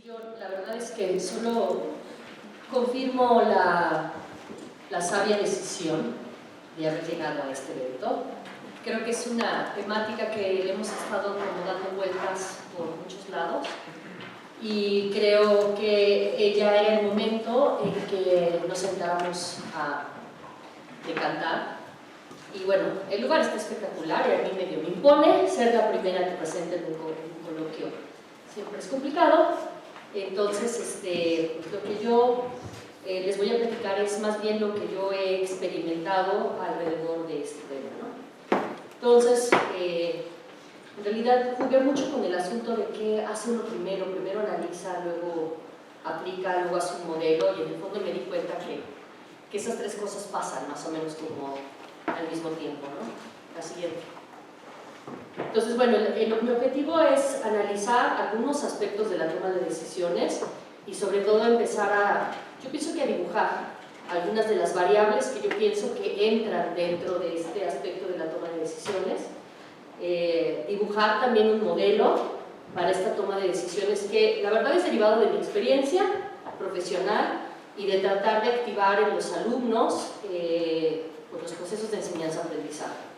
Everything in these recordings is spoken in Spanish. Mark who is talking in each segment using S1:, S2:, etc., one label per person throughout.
S1: yo la verdad es que solo confirmo la sabia decisión de haber llegado a este evento. Creo que es una temática que hemos estado como dando vueltas por muchos lados y creo que ya era el momento en que nos sentáramos a decantar. Y bueno, el lugar está espectacular y a mí medio me impone ser la primera que presente en un coloquio. Siempre es complicado. Entonces, lo que yo les voy a platicar es más bien lo que yo he experimentado alrededor de este tema, ¿no? Entonces, en realidad jugué mucho con el asunto de qué hace uno primero analiza, luego aplica, luego hace un modelo, y en el fondo me di cuenta que esas tres cosas pasan más o menos como al mismo tiempo, ¿no? La siguiente. Entonces, bueno, mi objetivo es analizar algunos aspectos de la toma de decisiones y sobre todo empezar yo pienso que a dibujar algunas de las variables que yo pienso que entran dentro de este aspecto de la toma de decisiones, dibujar también un modelo para esta toma de decisiones que la verdad es derivado de mi experiencia profesional y de tratar de activar en los alumnos los procesos de enseñanza-aprendizaje.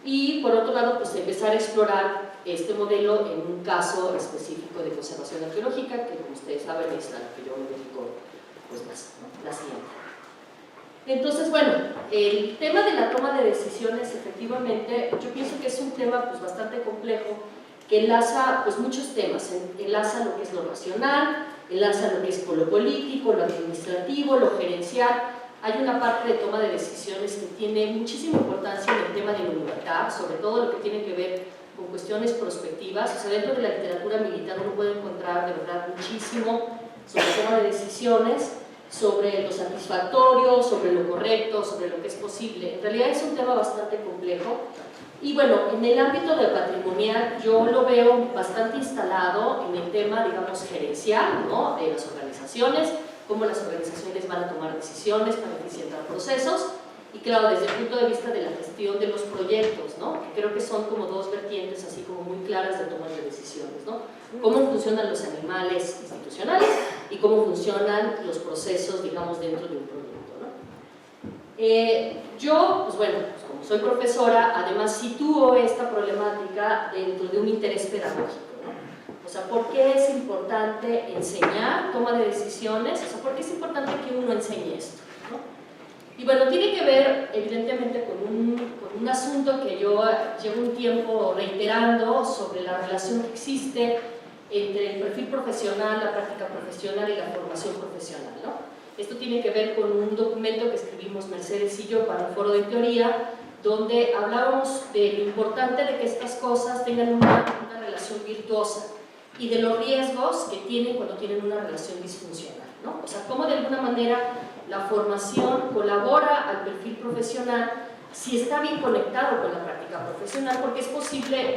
S1: Y por otro lado, pues empezar a explorar este modelo en un caso específico de conservación arqueológica, que como ustedes saben es a lo que yo me dedico pues más, ¿no? La siguiente. Entonces, bueno, el tema de la toma de decisiones, efectivamente, yo pienso que es un tema pues bastante complejo, que enlaza pues muchos temas, enlaza lo que es lo racional, enlaza lo que es lo político, lo administrativo, lo gerencial. Hay una parte de toma de decisiones que tiene muchísima importancia en el tema de la libertad, sobre todo lo que tiene que ver con cuestiones prospectivas. O sea, dentro de la literatura militar uno puede encontrar de verdad muchísimo sobre toma de decisiones, sobre lo satisfactorio, sobre lo correcto, sobre lo que es posible. En realidad es un tema bastante complejo. Y bueno, en el ámbito del patrimonial yo lo veo bastante instalado en el tema, digamos, gerencial, ¿no? De las organizaciones, cómo las organizaciones van a tomar decisiones para eficientar procesos y claro, desde el punto de vista de la gestión de los proyectos, ¿no? Que creo que son como dos vertientes así como muy claras de tomar de decisiones, ¿no? Cómo funcionan los animales institucionales y cómo funcionan los procesos, digamos, dentro de un proyecto, ¿no? Yo, pues bueno, pues como soy profesora, además sitúo esta problemática dentro de un interés pedagógico. O sea, ¿por qué es importante enseñar toma de decisiones? O sea, ¿por qué es importante que uno enseñe esto, ¿no? Y bueno, tiene que ver evidentemente con un asunto que yo llevo un tiempo reiterando sobre la relación que existe entre el perfil profesional, la práctica profesional y la formación profesional, ¿no? Esto tiene que ver con un documento que escribimos Mercedes y yo para un foro de teoría, donde hablábamos de lo importante de que estas cosas tengan una relación virtuosa y de los riesgos que tienen cuando tienen una relación disfuncional, ¿no? O sea, cómo de alguna manera la formación colabora al perfil profesional si está bien conectado con la práctica profesional, porque es posible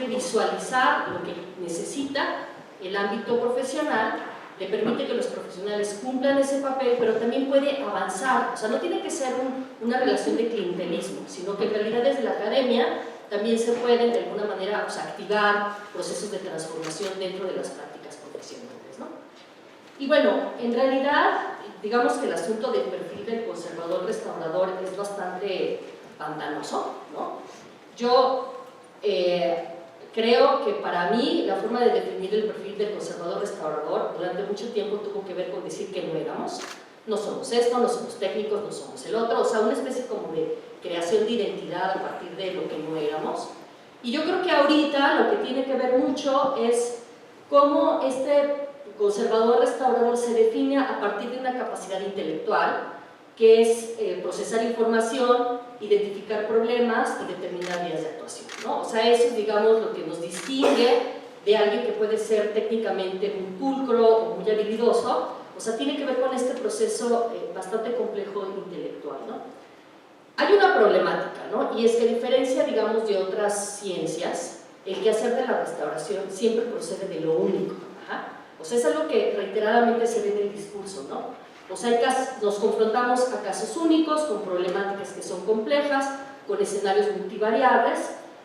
S1: visualizar lo que necesita el ámbito profesional, le permite que los profesionales cumplan ese papel, pero también puede avanzar. O sea, no tiene que ser una relación de clientelismo, sino que en realidad desde la academia también se pueden de alguna manera, o sea, activar procesos de transformación dentro de las prácticas profesionales, ¿no? Y bueno, en realidad, digamos que el asunto del perfil del conservador-restaurador es bastante pantanoso, ¿no? Yo creo que para mí la forma de definir el perfil del conservador-restaurador durante mucho tiempo tuvo que ver con decir que no éramos, no somos esto, no somos técnicos, no somos el otro, o sea, una especie como de creación de identidad a partir de lo que no éramos. Y yo creo que ahorita lo que tiene que ver mucho es cómo este conservador-restaurador se define a partir de una capacidad intelectual, que es procesar información, identificar problemas y determinar vías de actuación, ¿no? O sea, eso es, digamos, lo que nos distingue de alguien que puede ser técnicamente muy pulcro o muy habilidoso. O sea, tiene que ver con este proceso bastante complejo e intelectual, ¿no? Hay una problemática, ¿no? Y es que a diferencia, digamos, de otras ciencias, el quehacer de la restauración siempre procede de lo único. Ajá. O sea, es algo que reiteradamente se ve en el discurso, ¿no? O sea, nos confrontamos a casos únicos, con problemáticas que son complejas, con escenarios multivariables,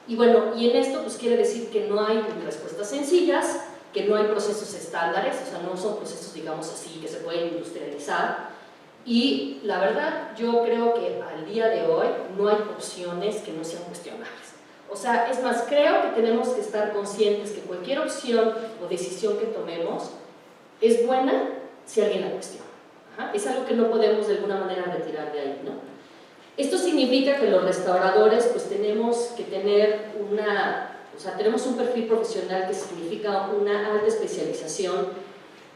S1: y bueno, y en esto pues quiere decir que no hay respuestas sencillas, que no hay procesos estándares, o sea, no son procesos, digamos así, que se pueden industrializar. Y la verdad, yo creo que al día de hoy no hay opciones que no sean cuestionables. O sea, es más, creo que tenemos que estar conscientes que cualquier opción o decisión que tomemos es buena si alguien la cuestiona. Ajá. Es algo que no podemos de alguna manera retirar de ahí, ¿no? Esto significa que los restauradores pues tenemos que tener tenemos un perfil profesional que significa una alta especialización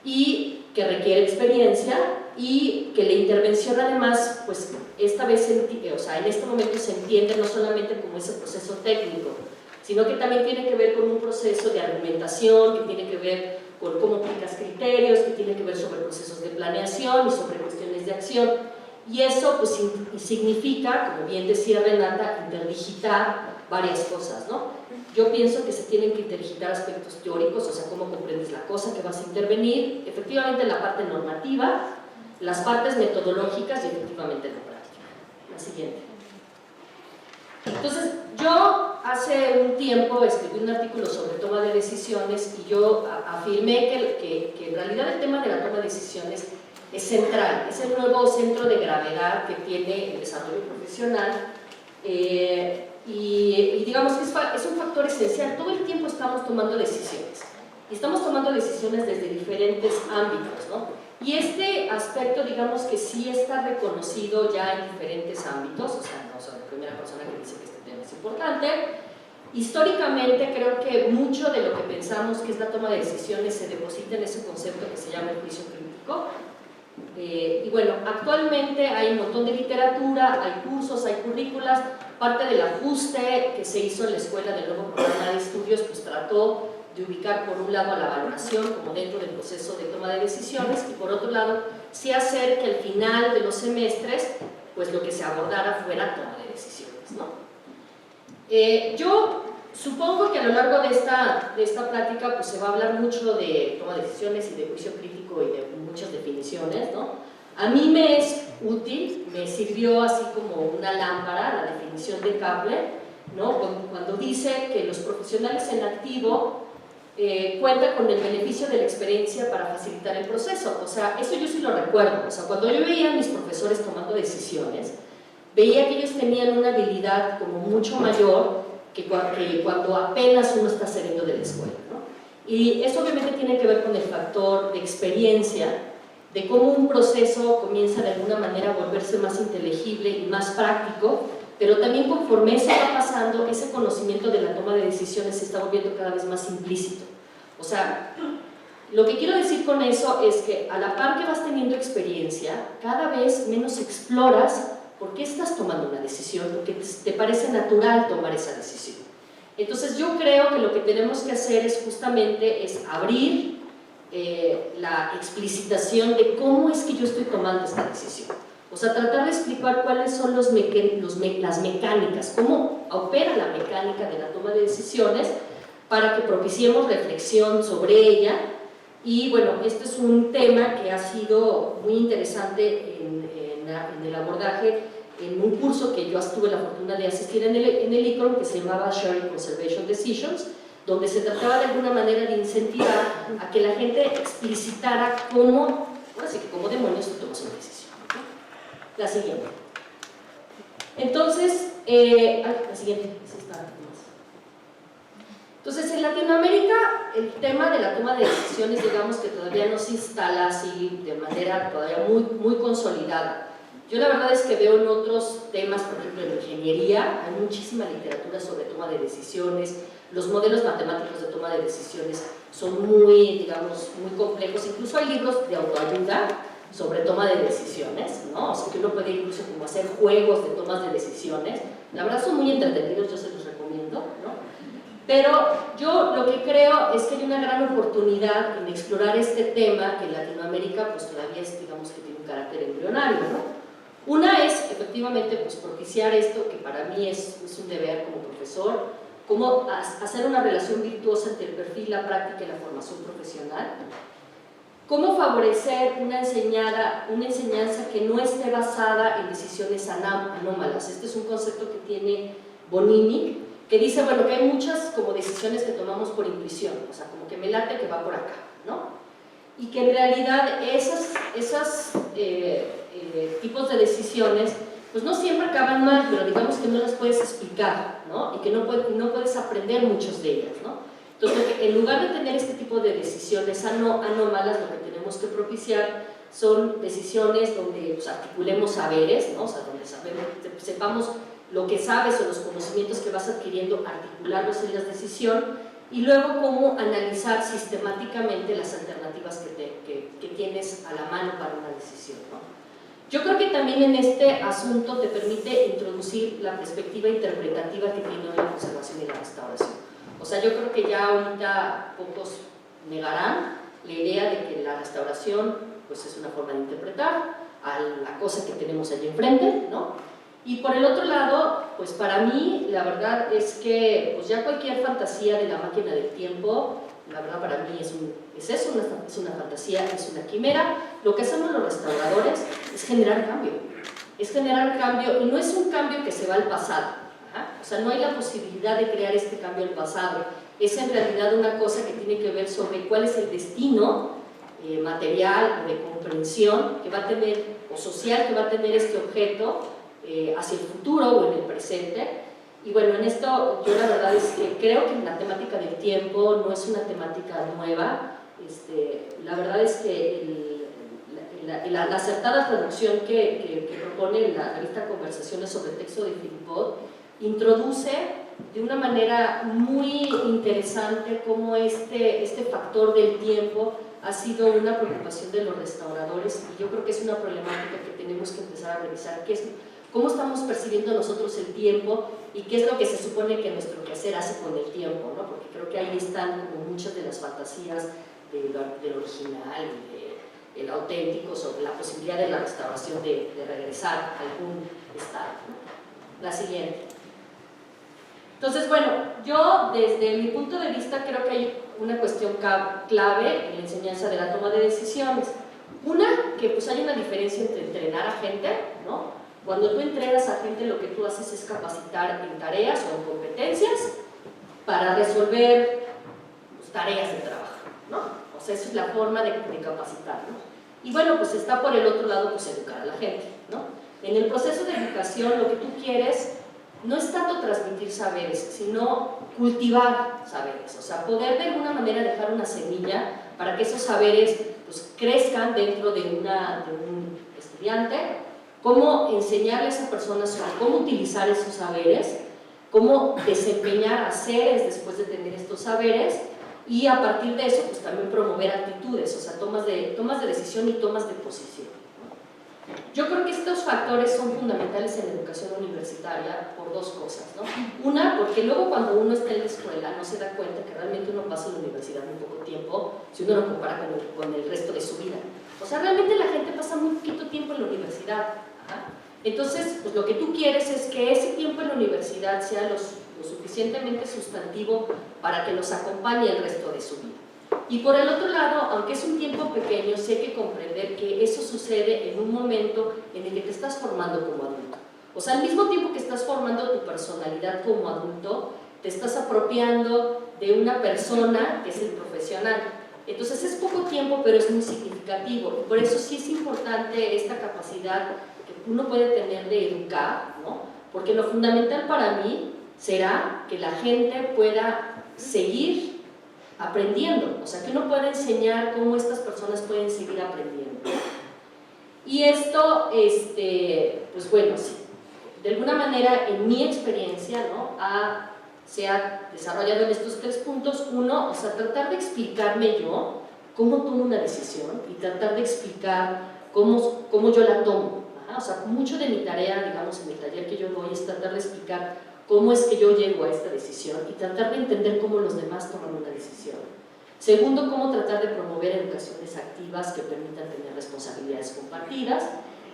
S1: y que requiere experiencia y que la intervención además, pues esta vez, en este momento se entiende no solamente como ese proceso técnico, sino que también tiene que ver con un proceso de argumentación, que tiene que ver con cómo aplicas criterios, que tiene que ver sobre procesos de planeación y sobre cuestiones de acción. Y eso pues significa, como bien decía Renata, interdigitar varias cosas, ¿no? Yo pienso que se tienen que interdigitar aspectos teóricos, o sea, cómo comprendes la cosa que vas a intervenir, efectivamente la parte normativa, las partes metodológicas y efectivamente la práctica. La siguiente. Entonces, yo hace un tiempo escribí un artículo sobre toma de decisiones y yo afirmé que en realidad el tema de la toma de decisiones es central, es el nuevo centro de gravedad que tiene el desarrollo profesional y digamos que es un factor esencial. Todo el tiempo estamos tomando decisiones y estamos tomando decisiones desde diferentes ámbitos, ¿no? Y este aspecto, digamos que sí está reconocido ya en diferentes ámbitos, o sea, no soy la primera persona que dice que este tema es importante. Históricamente creo que mucho de lo que pensamos que es la toma de decisiones se deposita en ese concepto que se llama el juicio crítico. Y bueno, actualmente hay un montón de literatura, hay cursos, hay currículas, parte del ajuste que se hizo en la escuela del nuevo programa de estudios pues trató de ubicar por un lado a la valoración como dentro del proceso de toma de decisiones y por otro lado sí hacer que al final de los semestres pues lo que se abordara fuera toma de decisiones, ¿no? Yo supongo que a lo largo de esta plática pues se va a hablar mucho de toma de decisiones y de juicio crítico y de muchas definiciones, ¿no? A mí me es útil, me sirvió así como una lámpara la definición de Kaplan, ¿no? Cuando dice que los profesionales en activo cuentan con el beneficio de la experiencia para facilitar el proceso. O sea, eso yo sí lo recuerdo. O sea, cuando yo veía a mis profesores tomando decisiones, veía que ellos tenían una habilidad como mucho mayor que cuando apenas uno está saliendo de la escuela, ¿no? Y eso obviamente tiene que ver con el factor de experiencia, de cómo un proceso comienza de alguna manera a volverse más inteligible y más práctico, pero también conforme eso va pasando, ese conocimiento de la toma de decisiones se está volviendo cada vez más implícito. O sea, lo que quiero decir con eso es que a la par que vas teniendo experiencia, cada vez menos exploras por qué estás tomando una decisión, porque te parece natural tomar esa decisión. Entonces yo creo que lo que tenemos que hacer es justamente abrir la explicitación de cómo es que yo estoy tomando esta decisión. O sea, tratar de explicar cuáles son las mecánicas, cómo opera la mecánica de la toma de decisiones para que propiciemos reflexión sobre ella. Y bueno, este es un tema que ha sido muy interesante en el abordaje en un curso que yo tuve la fortuna de asistir en el ICROM que se llamaba Sharing Conservation Decisions, donde se trataba de alguna manera de incentivar a que la gente explicitara cómo, ahora sí que cómo demonios tú tomas una decisión, ¿no? La siguiente. Entonces, la siguiente, sí está más. Entonces, en Latinoamérica, el tema de la toma de decisiones, digamos que todavía no se instala así de manera todavía muy consolidada. Yo la verdad es que veo en otros temas, por ejemplo en ingeniería, hay muchísima literatura sobre toma de decisiones, los modelos matemáticos de toma de decisiones son muy, digamos, muy complejos, incluso hay libros de autoayuda sobre toma de decisiones, ¿no? O sea que uno puede incluso como hacer juegos de tomas de decisiones, la verdad son muy entretenidos, yo se los recomiendo, ¿no? Pero yo lo que creo es que hay una gran oportunidad en explorar este tema que en Latinoamérica pues todavía es, digamos que tiene un carácter embrionario, ¿no? Una es, efectivamente, pues, propiciar esto, que para mí es un deber como profesor, cómo hacer una relación virtuosa entre el perfil, la práctica y la formación profesional, cómo favorecer una enseñanza que no esté basada en decisiones anómalas. Este es un concepto que tiene Bonini, que dice, bueno, que hay muchas como decisiones que tomamos por intuición, o sea, como que me late que va por acá, ¿no? Y que en realidad esos tipos de decisiones, pues no siempre acaban mal, pero digamos que no las puedes explicar, ¿no? Y que no puedes aprender muchos de ellas, ¿no? Entonces, en lugar de tener este tipo de decisiones anómalas, lo que tenemos que propiciar son decisiones donde pues, articulemos saberes, ¿no? O sea, donde sepamos lo que sabes o los conocimientos que vas adquiriendo, articularlos en la decisión y luego cómo analizar sistemáticamente las alternativas que tienes a la mano para una decisión, ¿no? Yo creo que también en este asunto te permite introducir la perspectiva interpretativa que tiene la conservación y la restauración. O sea, yo creo que ya ahorita pocos negarán la idea de que la restauración pues, es una forma de interpretar a la cosa que tenemos allí enfrente, ¿no? Y por el otro lado, pues para mí la verdad es que pues ya cualquier fantasía de la máquina del tiempo, la verdad para mí es una fantasía, es una quimera. Lo que hacemos los restauradores es generar cambio y no es un cambio que se va al pasado, o sea, no hay la posibilidad de crear este cambio al pasado, es en realidad una cosa que tiene que ver sobre cuál es el destino material o de comprensión que va a tener, o social que va a tener este objeto hacia el futuro o en el presente. Y bueno, en esto yo la verdad es que creo que la temática del tiempo no es una temática nueva. La verdad es que la acertada traducción que propone la revista Conversaciones sobre el texto de Philippot introduce de una manera muy interesante cómo este factor del tiempo ha sido una preocupación de los restauradores y yo creo que es una problemática que tenemos que empezar a revisar, cómo estamos percibiendo nosotros el tiempo y qué es lo que se supone que nuestro quehacer hace con el tiempo, ¿no? Porque creo que ahí están como muchas de las fantasías del original y del auténtico sobre la posibilidad de la restauración de regresar a algún estado, ¿no? La siguiente. Entonces, bueno, yo desde mi punto de vista creo que hay una cuestión clave en la enseñanza de la toma de decisiones. Una, que pues hay una diferencia entre entrenar a gente, ¿no? Cuando tú entrenas a gente, lo que tú haces es capacitar en tareas o en competencias para resolver pues, tareas de trabajo, ¿no? O sea, esa es la forma de capacitar, ¿no? Y bueno, pues está por el otro lado, pues educar a la gente, ¿no? En el proceso de educación, lo que tú quieres no es tanto transmitir saberes, sino cultivar saberes, o sea, poder de alguna manera dejar una semilla para que esos saberes pues, crezcan dentro de un estudiante. Cómo enseñarle a esa persona sobre cómo utilizar esos saberes, cómo desempeñar haceres después de tener estos saberes y a partir de eso pues también promover actitudes, o sea, tomas de decisión y tomas de posición. Yo creo que estos factores son fundamentales en la educación universitaria por dos cosas, ¿no? Una, porque luego cuando uno está en la escuela no se da cuenta que realmente uno pasa en la universidad muy poco tiempo si uno lo compara con el resto de su vida. O sea, realmente la gente pasa muy poquito tiempo en la universidad. Entonces, pues lo que tú quieres es que ese tiempo en la universidad sea lo suficientemente sustantivo para que los acompañe el resto de su vida. Y por el otro lado, aunque es un tiempo pequeño, sí hay que comprender que eso sucede en un momento en el que te estás formando como adulto. O sea, al mismo tiempo que estás formando tu personalidad como adulto, te estás apropiando de una persona que es el profesional. Entonces es poco tiempo, pero es muy significativo. Y por eso sí es importante esta capacidad que uno puede tener de educar, ¿no? Porque lo fundamental para mí será que la gente pueda seguir aprendiendo, o sea, que uno pueda enseñar cómo estas personas pueden seguir aprendiendo. Y esto, pues bueno, sí, de alguna manera, en mi experiencia, ¿no? Se ha desarrollado en estos 3 puntos. Uno, o sea, tratar de explicarme yo cómo tomo una decisión y tratar de explicar cómo yo la tomo. O sea, mucho de mi tarea, digamos, en el taller que yo doy es tratar de explicar cómo es que yo llego a esta decisión y tratar de entender cómo los demás toman una decisión. Segundo, cómo tratar de promover educaciones activas que permitan tener responsabilidades compartidas.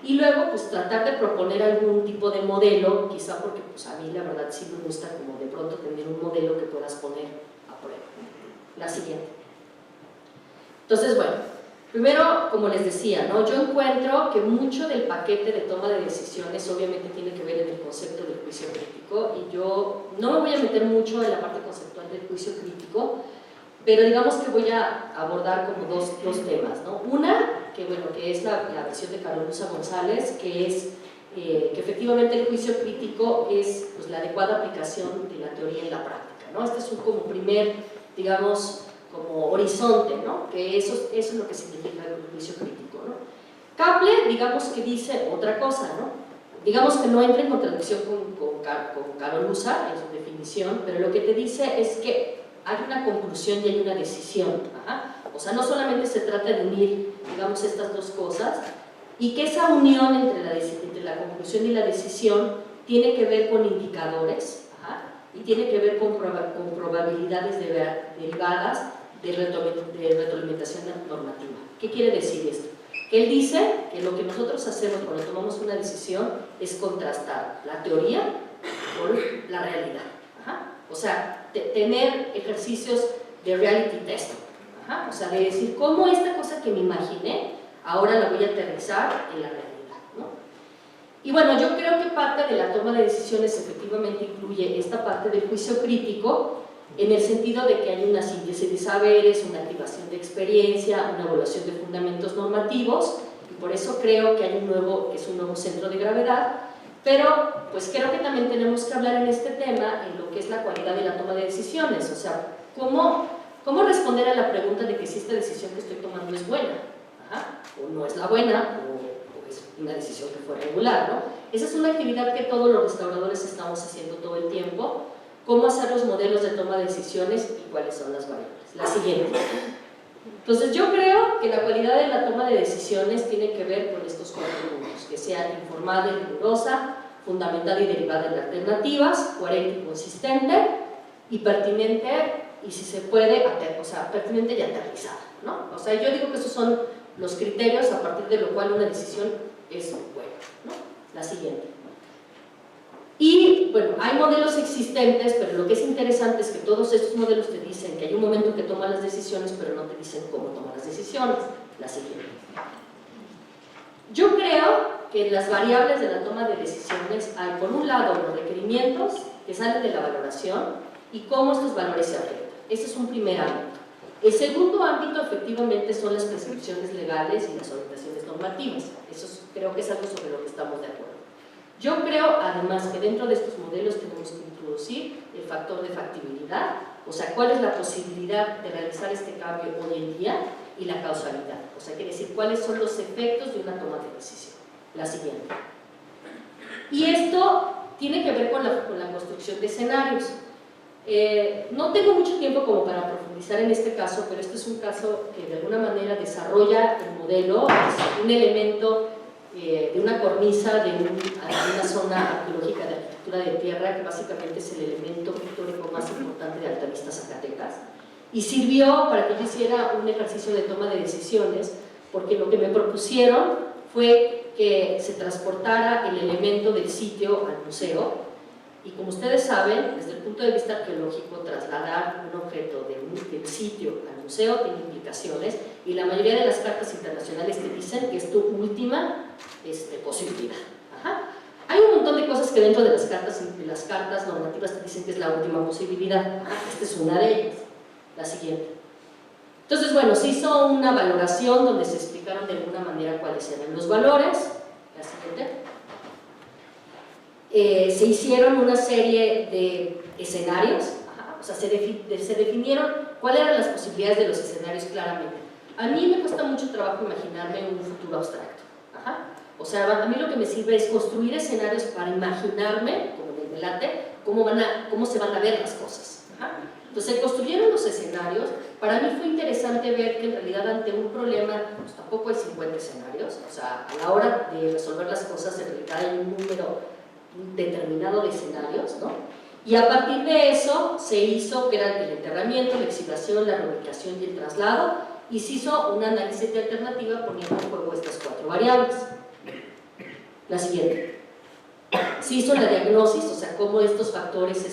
S1: Y luego, pues tratar de proponer algún tipo de modelo, quizá porque pues, a mí la verdad sí me gusta como de pronto tener un modelo que puedas poner a prueba. La siguiente. Entonces, bueno, Primero, como les decía, ¿no? Yo encuentro que mucho del paquete de toma de decisiones obviamente tiene que ver en el concepto del juicio crítico, y yo no me voy a meter mucho en la parte conceptual del juicio crítico, pero digamos que voy a abordar como dos temas, ¿no? Una, que bueno, que es la versión de Carolina González, que es que efectivamente el juicio crítico es pues, la adecuada aplicación de la teoría en la práctica, ¿no? Este es un como primer, digamos, como horizonte, ¿no? Que eso es lo que significa el juicio crítico, ¿no? Kapler, digamos que dice otra cosa, ¿no? Digamos que no entra en contradicción con Carolusas en su definición, pero lo que te dice es que hay una conclusión y hay una decisión. Ajá. O sea, no solamente se trata de unir, digamos, estas dos cosas, y que esa unión entre la conclusión y la decisión tiene que ver con indicadores, ajá, y tiene que ver con probabilidades derivadas de retroalimentación normativa. ¿Qué quiere decir esto? Que él dice que lo que nosotros hacemos cuando tomamos una decisión es contrastar la teoría con la realidad. Ajá. O sea, tener ejercicios de reality testing. Ajá. O sea, de decir cómo esta cosa que me imaginé ahora la voy a aterrizar en la realidad, ¿no? Y bueno, yo creo que parte de la toma de decisiones efectivamente incluye esta parte del juicio crítico, en el sentido de que hay una síntesis de saberes, una activación de experiencia, una evaluación de fundamentos normativos, y por eso creo que hay un nuevo centro de gravedad, pero pues creo que también tenemos que hablar en este tema en lo que es la cualidad de la toma de decisiones, o sea, cómo responder a la pregunta de que si esta decisión que estoy tomando es buena, ajá, o no es la buena, o es una decisión que fue regular, ¿no? Esa es una actividad que todos los restauradores estamos haciendo todo el tiempo. Cómo hacer los modelos de toma de decisiones y cuáles son las variables. La siguiente. Entonces yo creo que la cualidad de la toma de decisiones tiene que ver con estos 4 puntos, que sea informada y rigurosa, fundamentada y derivada en alternativas, coherente y consistente, y pertinente, y si se puede, o sea, pertinente y aterrizada, ¿no? O sea, yo digo que esos son los criterios a partir de lo cual una decisión es buena, ¿no? La siguiente. Y bueno, hay modelos existentes, pero lo que es interesante es que todos estos modelos te dicen que hay un momento en que toman las decisiones, pero no te dicen cómo toman las decisiones. La siguiente. Yo creo que en las variables de la toma de decisiones hay, por un lado, los requerimientos que salen de la valoración y cómo estos valores se afectan. Ese es un primer ámbito. El segundo ámbito, efectivamente, son las prescripciones legales y las orientaciones normativas. Eso creo que es algo sobre lo que estamos de acuerdo. Yo creo, además, que dentro de estos modelos tenemos que introducir el factor de factibilidad, o sea, cuál es la posibilidad de realizar este cambio hoy en día, y la causalidad, o sea, quiere decir cuáles son los efectos de una toma de decisión. La siguiente. Y esto tiene que ver con la construcción de escenarios. No tengo mucho tiempo como para profundizar en este caso, pero este es un caso que de alguna manera desarrolla el modelo, es un elemento de una cornisa de una zona arqueológica de arquitectura de tierra, que básicamente es el elemento pictórico más importante de Altavista, Zacatecas, y sirvió para que yo hiciera un ejercicio de toma de decisiones, porque lo que me propusieron fue que se transportara el elemento del sitio al museo, y como ustedes saben, desde el punto de vista arqueológico, trasladar un objeto del sitio al museo tiene implicaciones, y la mayoría de las cartas internacionales te dicen que es tu última posibilidad. Ajá. Hay un montón de cosas que dentro de las cartas normativas te dicen que es la última posibilidad. Ajá. Esta es una de ellas. La siguiente. Entonces, bueno, se hizo una valoración donde se explicaron de alguna manera cuáles eran los valores. La siguiente. Se hicieron una serie de escenarios, ajá, o sea, se definieron cuáles eran las posibilidades de los escenarios claramente. A mí me cuesta mucho trabajo imaginarme un futuro abstracto, ajá. O sea, a mí lo que me sirve es construir escenarios para imaginarme, como en el Melate, cómo se van a ver las cosas, ajá. Entonces se construyeron los escenarios. Para mí fue interesante ver que en realidad ante un problema pues tampoco hay 50 escenarios, o sea, a la hora de resolver las cosas en realidad hay un número determinado de escenarios, ¿no? Y a partir de eso se hizo, que era el enterramiento, la exhibición, la reubicación y el traslado, y se hizo un análisis de alternativa poniendo en juego estas 4 variables. La siguiente. Se hizo la diagnosis, o sea, cómo estos factores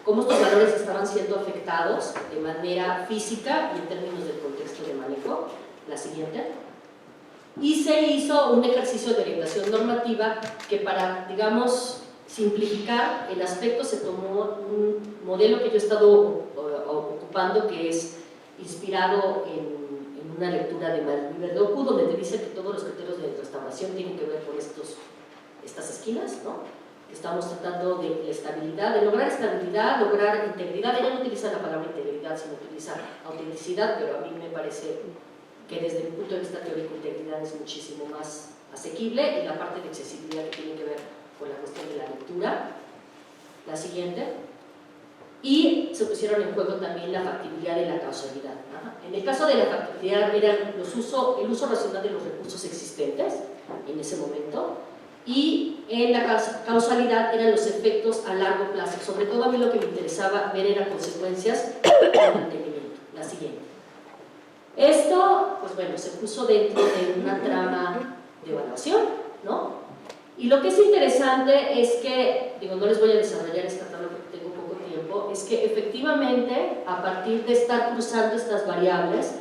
S1: cómo estos valores estaban siendo afectados de manera física y en términos del contexto de manejo. La siguiente. Y se hizo un ejercicio de orientación normativa que para, digamos, simplificar el aspecto se tomó un modelo que yo he estado ocupando que es inspirado en una lectura de Marie Verdocu, donde te dice que todos los criterios de restauración tienen que ver con estas esquinas, ¿no? Estamos tratando de la estabilidad, de lograr estabilidad, lograr integridad. Ella no utiliza la palabra integridad, sino utiliza autenticidad, pero a mí me parece que desde mi punto de vista teórico integridad es muchísimo más asequible, y la parte de accesibilidad que tiene que ver con la cuestión de la lectura. La siguiente. Y se pusieron en juego también la factibilidad y la causalidad. En el caso de la factibilidad era el uso racional de los recursos existentes en ese momento, y en la causalidad eran los efectos a largo plazo. Sobre todo a mí lo que me interesaba ver eran consecuencias de mantenimiento. La siguiente. Esto, pues bueno, se puso dentro de una trama de evaluación, ¿no? Y lo que es interesante es que, digo, no les voy a desarrollar esta tabla porque tengo poco tiempo, es que efectivamente, a partir de estar cruzando estas variables,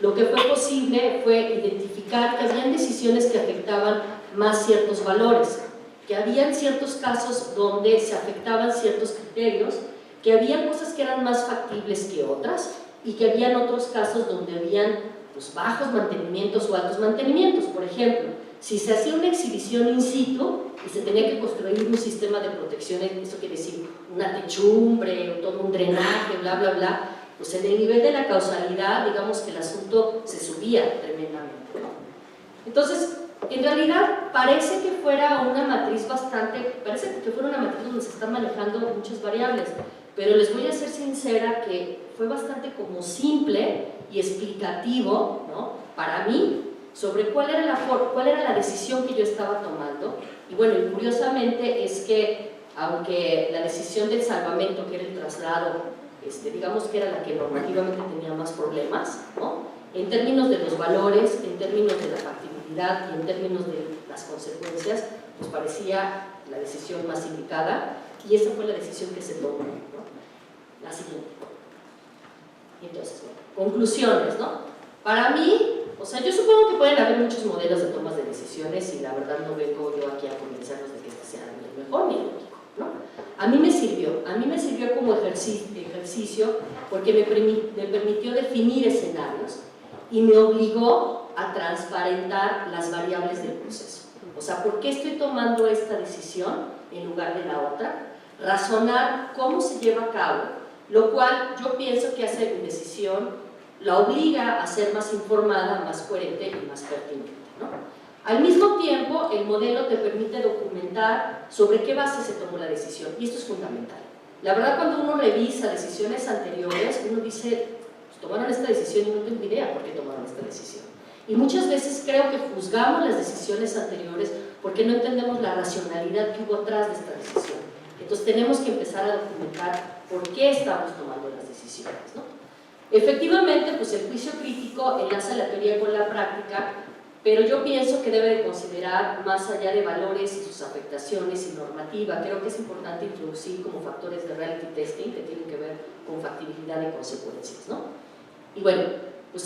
S1: lo que fue posible fue identificar que habían decisiones que afectaban más ciertos valores, que habían ciertos casos donde se afectaban ciertos criterios, que habían cosas que eran más factibles que otras, y que habían otros casos donde habían pues, bajos mantenimientos o altos mantenimientos. Por ejemplo, si se hacía una exhibición in situ y se tenía que construir un sistema de protección, eso quiere decir una techumbre, o todo un drenaje, bla, bla, bla, pues en el nivel de la causalidad, digamos que el asunto se subía tremendamente, ¿no? Entonces, en realidad parece que fuera una matriz donde se están manejando muchas variables, pero les voy a ser sincera que fue bastante como simple y explicativo, ¿no? Para mí, sobre cuál era la decisión que yo estaba tomando. Y bueno, y curiosamente es que, aunque la decisión del salvamento, que era el traslado, digamos que era la que normativamente tenía más problemas, ¿no? En términos de los valores, en términos de la factibilidad y en términos de las consecuencias, pues parecía la decisión más indicada, y esa fue la decisión que se tomó, ¿no? La siguiente. Y entonces, bueno, conclusiones, ¿no? Para mí, o sea, yo supongo que pueden haber muchos modelos de tomas de decisiones, y la verdad no vengo yo aquí a convencerlos de que este sea ni el mejor ni el único, ¿no? A mí me sirvió como ejercicio porque me permitió definir escenarios y me obligó a transparentar las variables del proceso. O sea, ¿por qué estoy tomando esta decisión en lugar de la otra? Razonar cómo se lleva a cabo, lo cual yo pienso que hace mi decisión la obliga a ser más informada, más coherente y más pertinente, ¿no? Al mismo tiempo, el modelo te permite documentar sobre qué base se tomó la decisión, y esto es fundamental. La verdad, cuando uno revisa decisiones anteriores, uno dice, pues, tomaron esta decisión y no tengo idea por qué tomaron esta decisión. Y muchas veces creo que juzgamos las decisiones anteriores porque no entendemos la racionalidad que hubo atrás de esta decisión. Entonces tenemos que empezar a documentar por qué estamos tomando las decisiones, ¿no? Efectivamente, pues el juicio crítico enlaza la teoría con la práctica, pero yo pienso que debe de considerar más allá de valores y sus afectaciones y normativa. Creo que es importante introducir como factores de reality testing que tienen que ver con factibilidad y consecuencias, ¿no? Y bueno, pues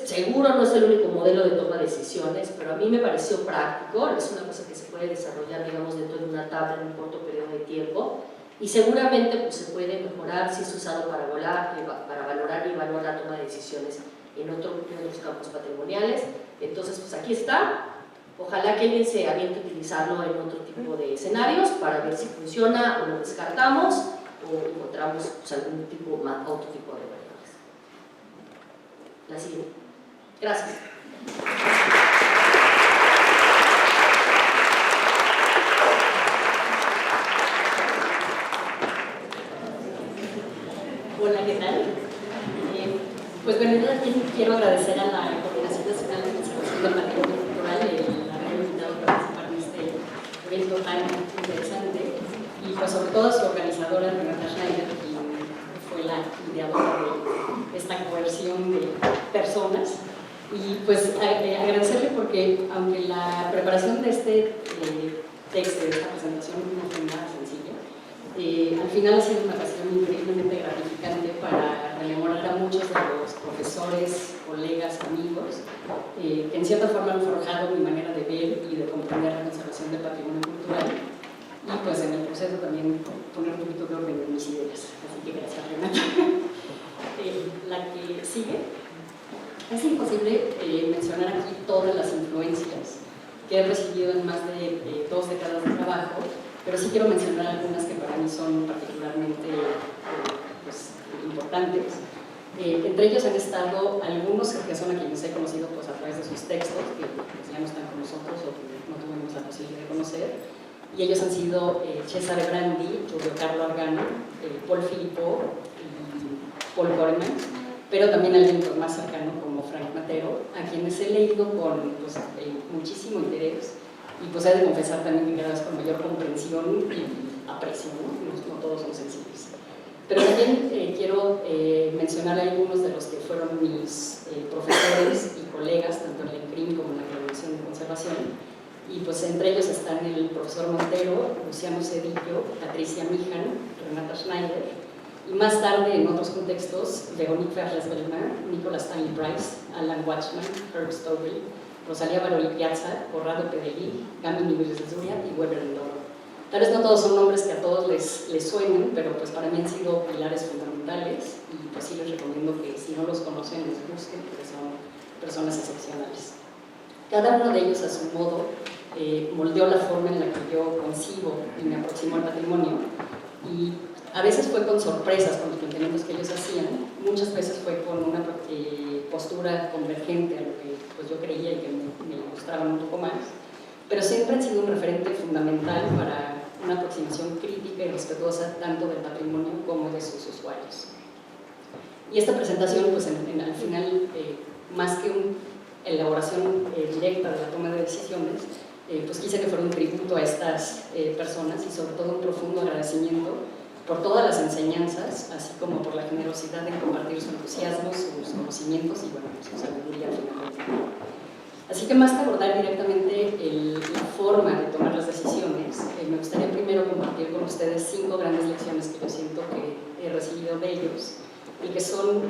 S1: seguro no es el único modelo de toma de decisiones, pero a mí me pareció práctico, es una cosa que se puede desarrollar, digamos, dentro de una tabla en un corto periodo de tiempo, y seguramente pues, se puede mejorar si es usado para valorar y evaluar la toma de decisiones en otros campos patrimoniales. Entonces, pues aquí está. Ojalá que alguien se aviente a utilizarlo en otro tipo de escenarios para ver si funciona o lo descartamos o encontramos pues, otro tipo de variables. La siguiente. Gracias. Hola, ¿qué tal? Pues bueno, yo también quiero agradecer a la Coordinación Nacional de Conservación del Patrimonio Cultural el haberme invitado a participar en este evento tan interesante, y pues sobre todo a su organizadora, Renata Schneider, quien fue la ideadora de esta coerción de personas. Y pues agradecerle porque, aunque la preparación de este texto, de esta presentación, no fue nada sencilla, al final ha sido una ocasión increíblemente gratificante para rememorar a muchos de los profesores, colegas, amigos
S2: que en cierta forma han forjado mi manera de ver y de comprender la conservación del patrimonio cultural, y pues en el proceso también poner un poquito de orden en mis ideas. Así que gracias, Renata. La que sigue. Es imposible mencionar aquí todas las influencias que he recibido en más de 2 décadas de trabajo, pero sí quiero mencionar algunas que para mí son particularmente pues, importantes. Entre ellos han estado algunos que son a quienes he conocido pues, a través de sus textos, que pues, ya no están con nosotros o que no tuvimos la posibilidad de conocer, y ellos han sido Cesare Brandi, Giulio Carlo Argano, Paul Filippo y Paul Gorman, pero también alguien pues, más cercano como Frank Matero, a quienes he leído con pues, muchísimo interés, y pues he de confesar también que cada vez con mayor comprensión y aprecio, ¿no? No todos son sensibles. Pero también quiero mencionar a algunos de los que fueron mis profesores y colegas, tanto en la ENCRIM como en la Graduación de Conservación, y pues entre ellos están el profesor Montero, Luciano Cedillo, Patricia Mijan, Renata Schneider, y más tarde en otros contextos, Véronique Verles-Bellemin, Nicolas Stanley Price, Alan Watchman, Herb Stowell, Rosalía Baroli Piazza, Corrado Pedellí, Gami Niveles de Zuria y Weber Endoro. Tal vez no todos son nombres que a todos les suenen, pero pues para mí han sido pilares fundamentales, y pues sí les recomiendo que si no los conocen les busquen, porque son personas excepcionales. Cada uno de ellos a su modo moldeó la forma en la que yo concibo y me aproximo al patrimonio, y a veces fue con sorpresas con los planteamientos que ellos hacían, muchas veces fue con una postura convergente a lo que pues, yo creía y que me mostraban un poco más, pero siempre han sido un referente fundamental para una aproximación crítica y respetuosa tanto del patrimonio como de sus usuarios. Y esta presentación, pues al final, más que una elaboración directa de la toma de decisiones, pues quise que fuera un tributo a estas personas, y sobre todo un profundo agradecimiento por todas las enseñanzas, así como por la generosidad en compartir su entusiasmo, sus conocimientos y bueno, su sabiduría al final. Así que más que abordar directamente la forma de tomar las decisiones, me gustaría primero compartir con ustedes 5 grandes lecciones que yo siento que he recibido de ellos y que son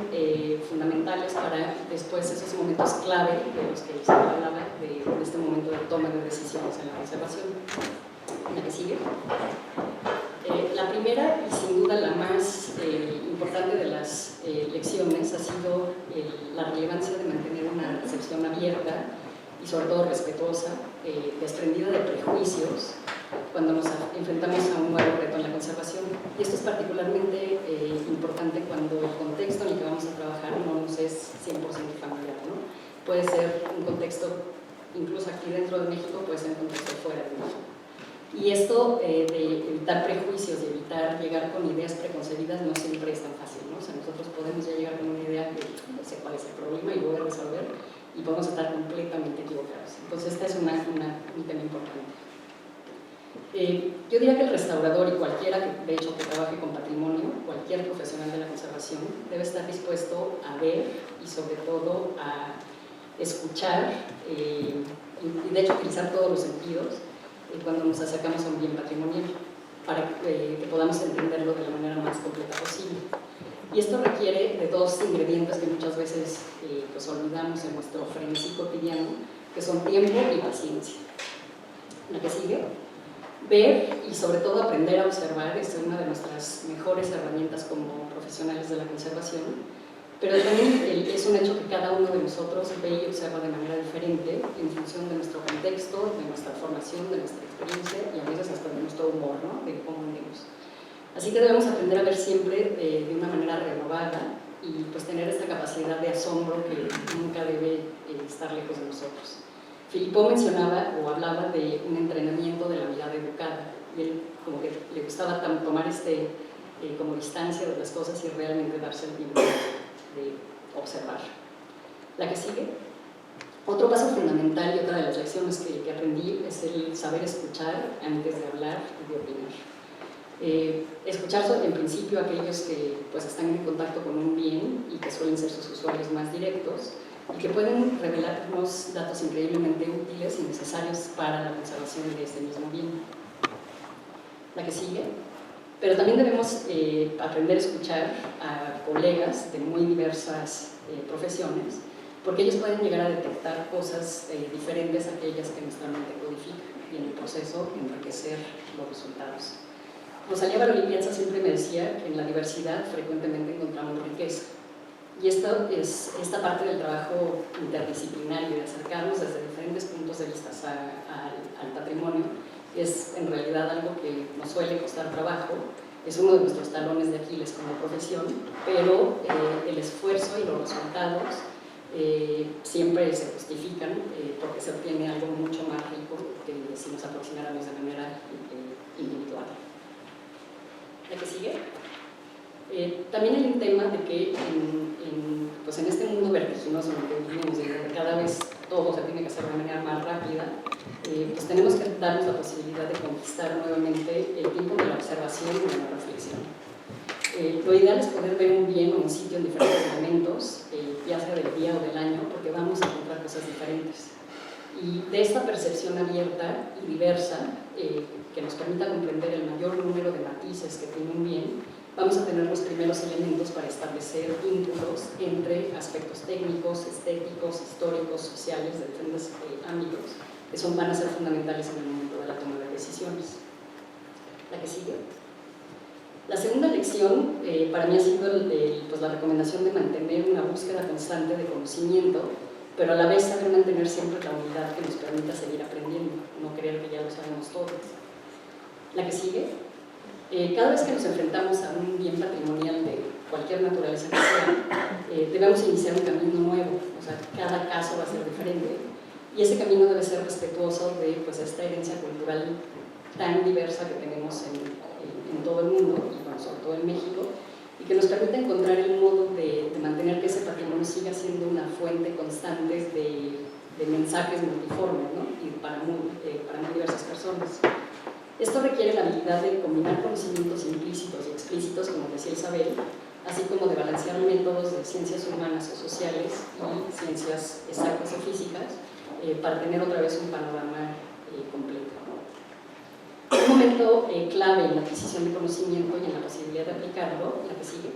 S2: fundamentales para después esos momentos clave de los que se hablaba de este momento de toma de decisiones en la conservación. La que sigue. La primera y sin duda la más importante de las lecciones ha sido la relevancia de mantener una recepción abierta y sobre todo respetuosa, desprendida de prejuicios cuando nos enfrentamos a un nuevo reto en la conservación. Y esto es particularmente importante cuando el contexto en el que vamos a trabajar no nos es 100% familiar, ¿no? Puede ser un contexto, incluso aquí dentro de México, puede ser un contexto fuera de México. Y esto de evitar prejuicios y evitar llegar con ideas preconcebidas no siempre es tan fácil, ¿no? O sea, nosotros podemos ya llegar con una idea que no sé cuál es el problema y lo voy a resolver, y podemos estar completamente equivocados. Entonces, esta es un tema importante. Yo diría que el restaurador y cualquiera que, de hecho, que trabaje con patrimonio, cualquier profesional de la conservación, debe estar dispuesto a ver y sobre todo a escuchar y de hecho utilizar todos los sentidos cuando nos acercamos a un bien patrimonial para que podamos entenderlo de la manera más completa posible. Y esto requiere de 2 ingredientes que muchas veces pues olvidamos en nuestro frenesí cotidiano, que son tiempo y paciencia. La que sigue. Ver y sobre todo aprender a observar es una de nuestras mejores herramientas como profesionales de la conservación, pero también es un hecho que cada uno de nosotros ve y observa de manera diferente en función de nuestro contexto, de nuestra formación, de nuestra experiencia y a veces hasta de nuestro humor, ¿no? De cómo vemos. Así que debemos aprender a ver siempre de una manera renovada y pues tener esta capacidad de asombro que nunca debe estar lejos de nosotros. Filippo mencionaba o hablaba de un entrenamiento de la mirada educada, y él como que le gustaba tomar como distancia de las cosas y realmente darse el tiempo de observar. La que sigue. Otro paso fundamental y otra de las lecciones que aprendí es el saber escuchar antes de hablar y de opinar. Escuchar en principio a aquellos que pues, están en contacto con un bien y que suelen ser sus usuarios más directos y que pueden revelarnos datos increíblemente útiles y necesarios para la conservación de este mismo bien. La que sigue. Pero también debemos aprender a escuchar a colegas de muy diversas profesiones porque ellos pueden llegar a detectar cosas diferentes a aquellas que nuestra mente codifica y en el proceso enriquecer los resultados. Rosalía Baroli Pienza siempre me decía que en la diversidad frecuentemente encontramos riqueza. Y esta es esta parte del trabajo interdisciplinario, de acercarnos desde diferentes puntos de vista al patrimonio, es en realidad algo que nos suele costar trabajo, es uno de nuestros talones de Aquiles como profesión, pero el esfuerzo y los resultados siempre se justifican porque se obtiene algo mucho más rico que si nos aproximáramos de manera individual. ¿La que sigue? También hay un tema de que pues en este mundo vertiginoso en el que vivimos, donde cada vez todo se tiene que hacer de manera más rápida, pues tenemos que darnos la posibilidad de conquistar nuevamente el tiempo de la observación y de la reflexión. Lo ideal es poder ver un bien o un sitio en diferentes momentos, ya sea del día o del año, porque vamos a encontrar cosas diferentes. Y de esta percepción abierta y diversa, que nos permita comprender el mayor número de matices que tiene un bien, vamos a tener los primeros elementos para establecer vínculos entre aspectos técnicos, estéticos, históricos, sociales, de diferentes ámbitos, que van a ser fundamentales en el momento de la toma de decisiones. ¿La que sigue? La segunda lección para mí ha sido pues la recomendación de mantener una búsqueda constante de conocimiento, pero a la vez saber mantener siempre la unidad que nos permita seguir aprendiendo, no creer que ya lo sabemos todo. ¿La que sigue? Cada vez que nos enfrentamos a un bien patrimonial de cualquier naturaleza que sea, debemos iniciar un camino nuevo, o sea, cada caso va a ser diferente, y ese camino debe ser respetuoso de pues, esta herencia cultural tan diversa que tenemos en todo el mundo, y bueno, sobre todo en México, y que nos permita encontrar el modo de mantener que ese patrimonio siga siendo una fuente constante de mensajes multiformes, ¿no? Y para muy diversas personas. Esto requiere la habilidad de combinar conocimientos implícitos y explícitos, como decía Isabel, así como de balancear métodos de ciencias humanas o sociales y ciencias exactas o físicas para tener otra vez un panorama completo. Un momento clave en la adquisición de conocimiento y en la posibilidad de aplicarlo, la que sigue,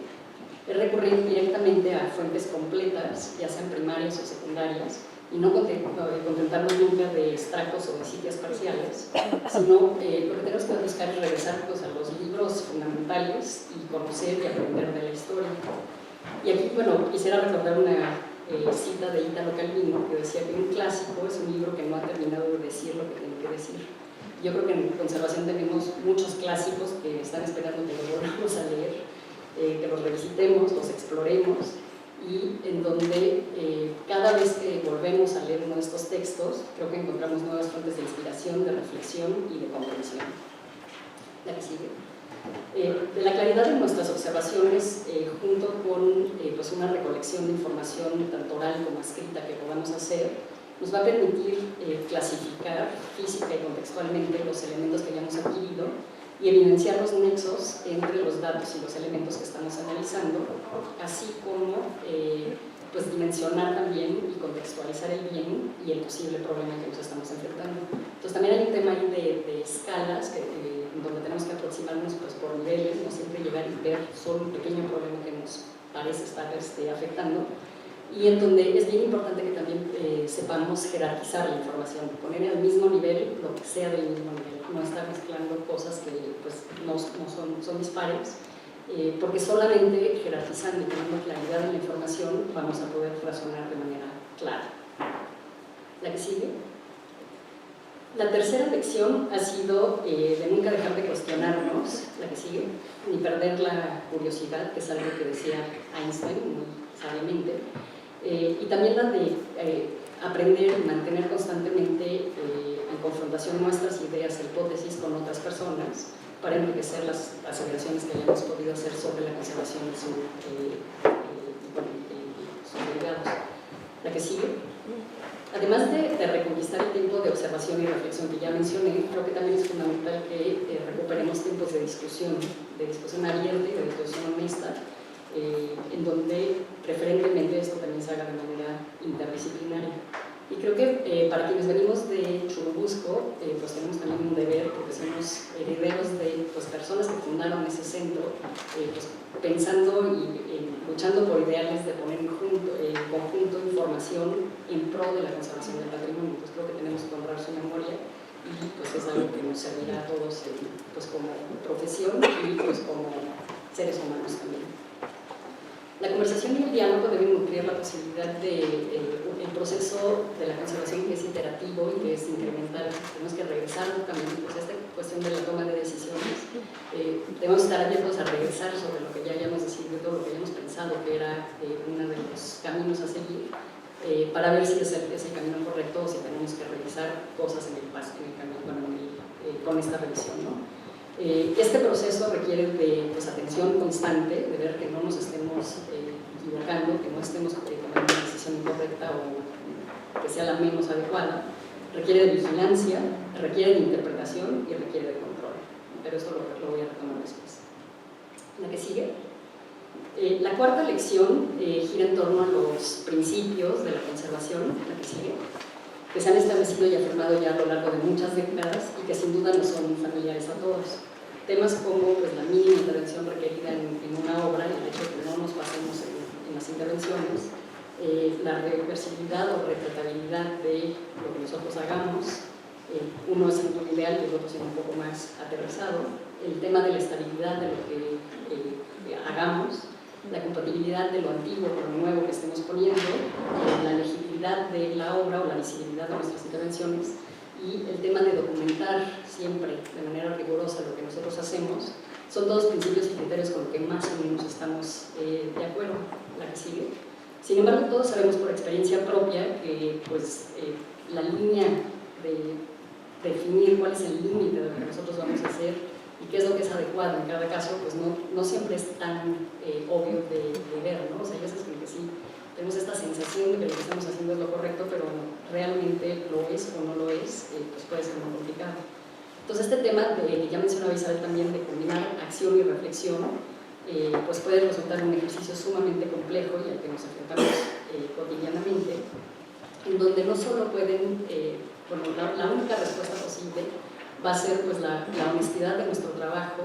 S2: es recurrir directamente a fuentes completas, ya sean primarias o secundarias, y no contentarnos nunca de extractos o de sitios parciales, sino lo que tenemos que buscar es regresar pues, a los libros fundamentales y conocer y aprender de la historia. Y aquí, bueno, quisiera recordar una cita de Italo Calvino que decía que un clásico es un libro que no ha terminado de decir lo que tiene que decir. Yo creo que en conservación tenemos muchos clásicos que están esperando que los volvamos a leer, que los revisitemos, los exploremos, y en donde cada vez que volvemos a leer uno de estos textos, creo que encontramos nuevas fuentes de inspiración, de reflexión y de comprensión. La que sigue. De la claridad de nuestras observaciones, junto con pues una recolección de información tanto oral como escrita que podamos hacer, nos va a permitir clasificar física y contextualmente los elementos que hayamos adquirido y evidenciar los nexos entre los datos y los elementos que estamos analizando, así como pues dimensionar también y contextualizar el bien y el posible problema que nos estamos enfrentando. Entonces también hay un tema ahí de escalas donde tenemos que aproximarnos pues, por niveles, no siempre llegar y ver solo un pequeño problema que nos parece estar afectando, y en donde es bien importante que también sepamos jerarquizar la información, poner al mismo nivel lo que sea del mismo nivel, no estar mezclando cosas que pues, no son dispares, porque solamente jerarquizando y teniendo claridad en la información vamos a poder razonar de manera clara. ¿La que sigue? La tercera lección ha sido de nunca dejar de cuestionarnos, la que sigue, ni perder la curiosidad, que es algo que decía Einstein muy sabiamente, y también la de aprender y mantener constantemente en confrontación nuestras ideas e hipótesis con otras personas para enriquecer las aseveraciones que hayamos podido hacer sobre la conservación de sus derivados. La que sigue. Además de reconquistar el tiempo de observación y reflexión que ya mencioné, creo que también es fundamental que recuperemos tiempos de discusión abierta y de discusión honesta, en donde preferentemente esto también se haga de manera interdisciplinaria. Y creo que para quienes venimos de Churubusco, pues tenemos también un deber, porque somos herederos de pues, personas que fundaron ese centro, pues, pensando y luchando por ideales de poner conjunto de información en pro de la conservación del patrimonio. Pues creo que tenemos que honrar su memoria y pues es algo que nos servirá a todos pues como profesión y pues como seres humanos también. La conversación y el diálogo deben nutrir la posibilidad de el proceso de la conservación, que es iterativo y que es incremental. Tenemos que regresar también pues, a esta cuestión de la toma de decisiones. Debemos estar abiertos a regresar sobre lo que ya hayamos decidido, todo lo que hayamos pensado que era uno de los caminos a seguir, para ver si es el camino correcto o si tenemos que revisar cosas en el camino, con esta revisión, ¿no? Este proceso requiere de pues, atención constante, de ver que no nos estemos equivocando, que no estemos tomando una decisión incorrecta o que sea la menos adecuada. Requiere de vigilancia, requiere de interpretación y requiere de control. Pero esto lo voy a retomar después. La que sigue. La cuarta lección gira en torno a los principios de la conservación, la que sigue, que se han establecido y afirmado ya a lo largo de muchas décadas y que sin duda no son familiares a todos. Temas como pues, la mínima intervención requerida en una obra, el hecho de que no nos pasemos en las intervenciones, la reversibilidad o retratabilidad de lo que nosotros hagamos, uno es muy ideal y el otro es un poco más aterrizado, el tema de la estabilidad de lo que hagamos, la compatibilidad de lo antiguo con lo nuevo que estemos poniendo, la legibilidad de la obra o la visibilidad de nuestras intervenciones y el tema de documentar siempre de manera rigurosa lo que nosotros hacemos, son todos principios y criterios con los que más o menos estamos de acuerdo. La que sigue. Sin embargo, todos sabemos por experiencia propia que pues, la línea de definir cuál es el límite de lo que nosotros vamos a hacer y qué es lo que es adecuado en cada caso, pues no siempre es tan obvio de ver, ¿no? O sea, hay veces que sí tenemos esta sensación de que lo que estamos haciendo es lo correcto, pero realmente lo es o no lo es, pues puede ser muy complicado. Entonces este tema, que ya mencionaba Isabel también, de combinar acción y reflexión, pues puede resultar un ejercicio sumamente complejo y al que nos enfrentamos cotidianamente, en donde no solo pueden, la única respuesta posible va a ser pues, la honestidad de nuestro trabajo,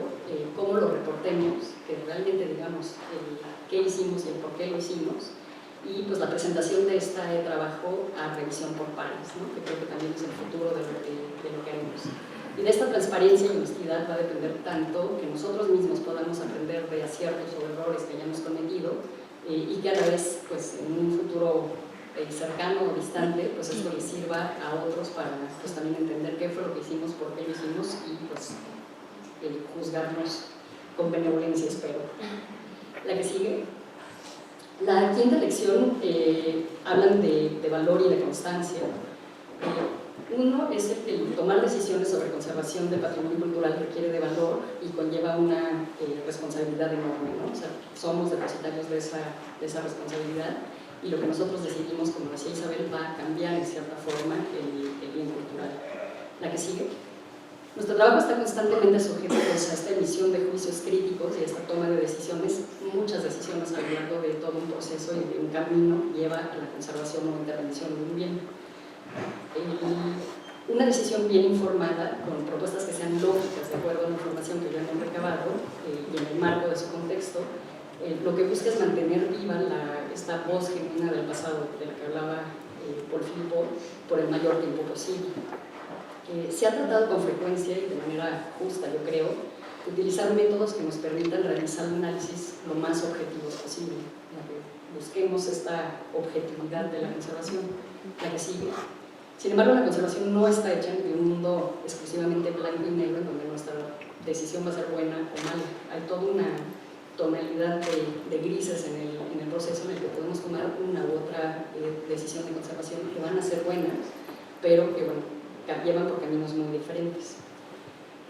S2: cómo lo reportemos, que realmente digamos qué hicimos y el por qué lo hicimos, y pues la presentación de este trabajo a revisión por pares, ¿no? Que creo que también es el futuro de lo que haremos. Y de esta transparencia y honestidad va a depender tanto que nosotros mismos podamos aprender de aciertos o errores que hayamos cometido y que a la vez, pues en un futuro cercano o distante, pues esto les sirva a otros para pues, también entender qué fue lo que hicimos, por qué lo hicimos y pues juzgarnos con benevolencia, espero. La que sigue. La quinta lección hablan de valor y de constancia. Uno es el tomar decisiones sobre conservación del patrimonio cultural requiere de valor y conlleva una responsabilidad enorme, ¿no? O sea, somos depositarios de esa responsabilidad y lo que nosotros decidimos, como decía Isabel, va a cambiar en cierta forma el bien cultural. La que sigue. Nuestro trabajo está constantemente sujeto pues, a esta emisión de juicios críticos y a esta toma de decisiones. Muchas decisiones a lo largo de todo un proceso y de un camino lleva a la conservación o intervención de un bien. Una decisión bien informada, con propuestas que sean lógicas de acuerdo a la información que ya han recabado y en el marco de su contexto, lo que busca es mantener viva esta voz genuina del pasado de la que hablaba Paul Philippot por el mayor tiempo posible. Se ha tratado con frecuencia y de manera justa, yo creo, utilizar métodos que nos permitan realizar un análisis lo más objetivos posible, para que busquemos esta objetividad de la conservación, la que sigue. Sin embargo, la conservación no está hecha en un mundo exclusivamente blanco y negro, en donde nuestra decisión va a ser buena o mala. Hay toda una tonalidad de grises en el proceso en el que podemos tomar una u otra decisión de conservación que van a ser buenas, pero que, bueno, llevan por caminos muy diferentes.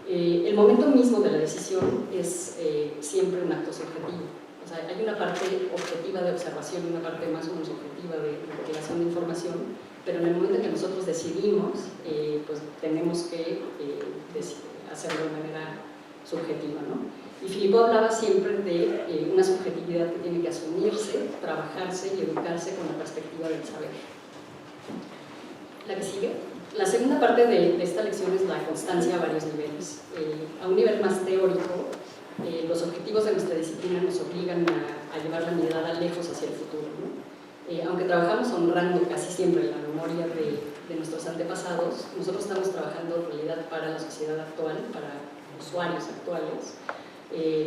S2: El momento mismo de la decisión es siempre un acto subjetivo. O sea, hay una parte objetiva de observación y una parte más o menos objetiva de recopilación de información, pero en el momento en que nosotros decidimos, pues tenemos que hacerlo de manera subjetiva, ¿no? Y Philippot hablaba siempre de una subjetividad que tiene que asumirse, trabajarse y educarse con la perspectiva del saber. La que sigue. La segunda parte de esta lección es la constancia a varios niveles. A un nivel más teórico, los objetivos de nuestra disciplina nos obligan a llevar la mirada lejos hacia el futuro, ¿no? Aunque trabajamos honrando casi siempre la memoria de nuestros antepasados, nosotros estamos trabajando en realidad para la sociedad actual, para usuarios actuales,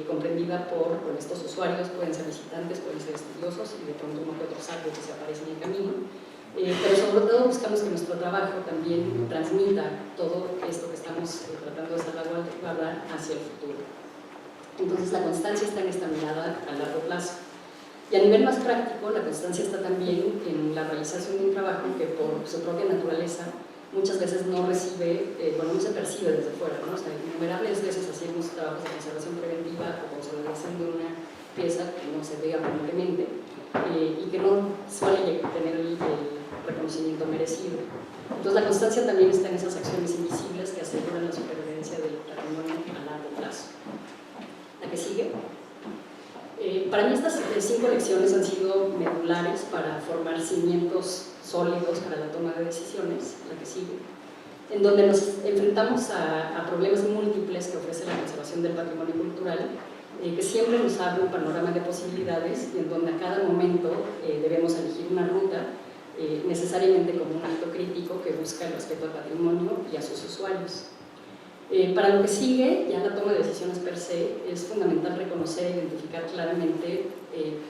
S2: comprendida por estos usuarios, pueden ser visitantes, pueden ser estudiosos y de pronto uno que otro sabio que se aparece en el camino, pero sobre todo buscamos que nuestro trabajo también transmita todo esto que estamos tratando de salvaguardar hacia el futuro. Entonces la constancia está en esta mirada a largo plazo. Y a nivel más práctico, la constancia está también en la realización de un trabajo que por su propia naturaleza muchas veces no recibe, no se percibe desde fuera, ¿no? O sea, innumerables veces hacemos trabajos de conservación preventiva o consolidación de una pieza que no se ve aparentemente y que no suele tener el reconocimiento merecido. Entonces la constancia también está en esas acciones invisibles que aseguran la supervivencia del patrimonio a largo plazo. La que sigue. Para mí estas 5 lecciones han sido medulares para formar cimientos sólidos para la toma de decisiones, la que sigue, en donde nos enfrentamos a problemas múltiples que ofrece la conservación del patrimonio cultural, que siempre nos abre un panorama de posibilidades y en donde a cada momento debemos elegir una ruta, necesariamente como un acto crítico que busca el respeto al patrimonio y a sus usuarios. Para lo que sigue, ya la toma de decisiones per se, es fundamental reconocer e identificar claramente,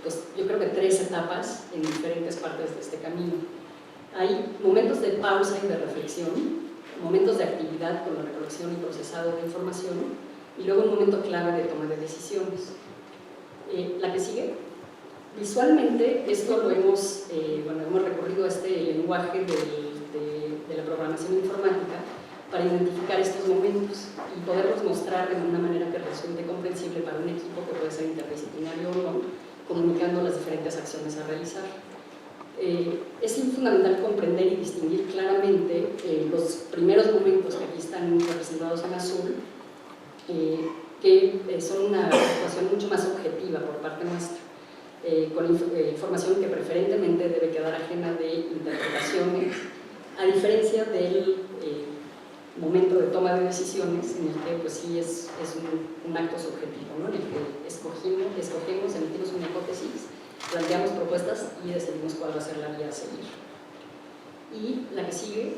S2: pues yo creo que 3 etapas en diferentes partes de este camino. Hay momentos de pausa y de reflexión, momentos de actividad con la recolección y procesado de información, y luego un momento clave de toma de decisiones. La que sigue. Visualmente, esto lo hemos recorrido a este lenguaje de la programación informática, para identificar estos momentos y poderlos mostrar de una manera que resulte comprensible para un equipo que puede ser interdisciplinario o no, comunicando las diferentes acciones a realizar. Es fundamental comprender y distinguir claramente los primeros momentos que aquí están representados en azul, que son una situación mucho más objetiva por parte nuestra, con información que preferentemente debe quedar ajena de interpretaciones, a diferencia del momento de toma de decisiones en el que pues sí es un acto subjetivo, ¿no? En el que escogemos, emitimos una hipótesis, planteamos propuestas y decidimos cuál va a ser la vía a seguir. Y la que sigue,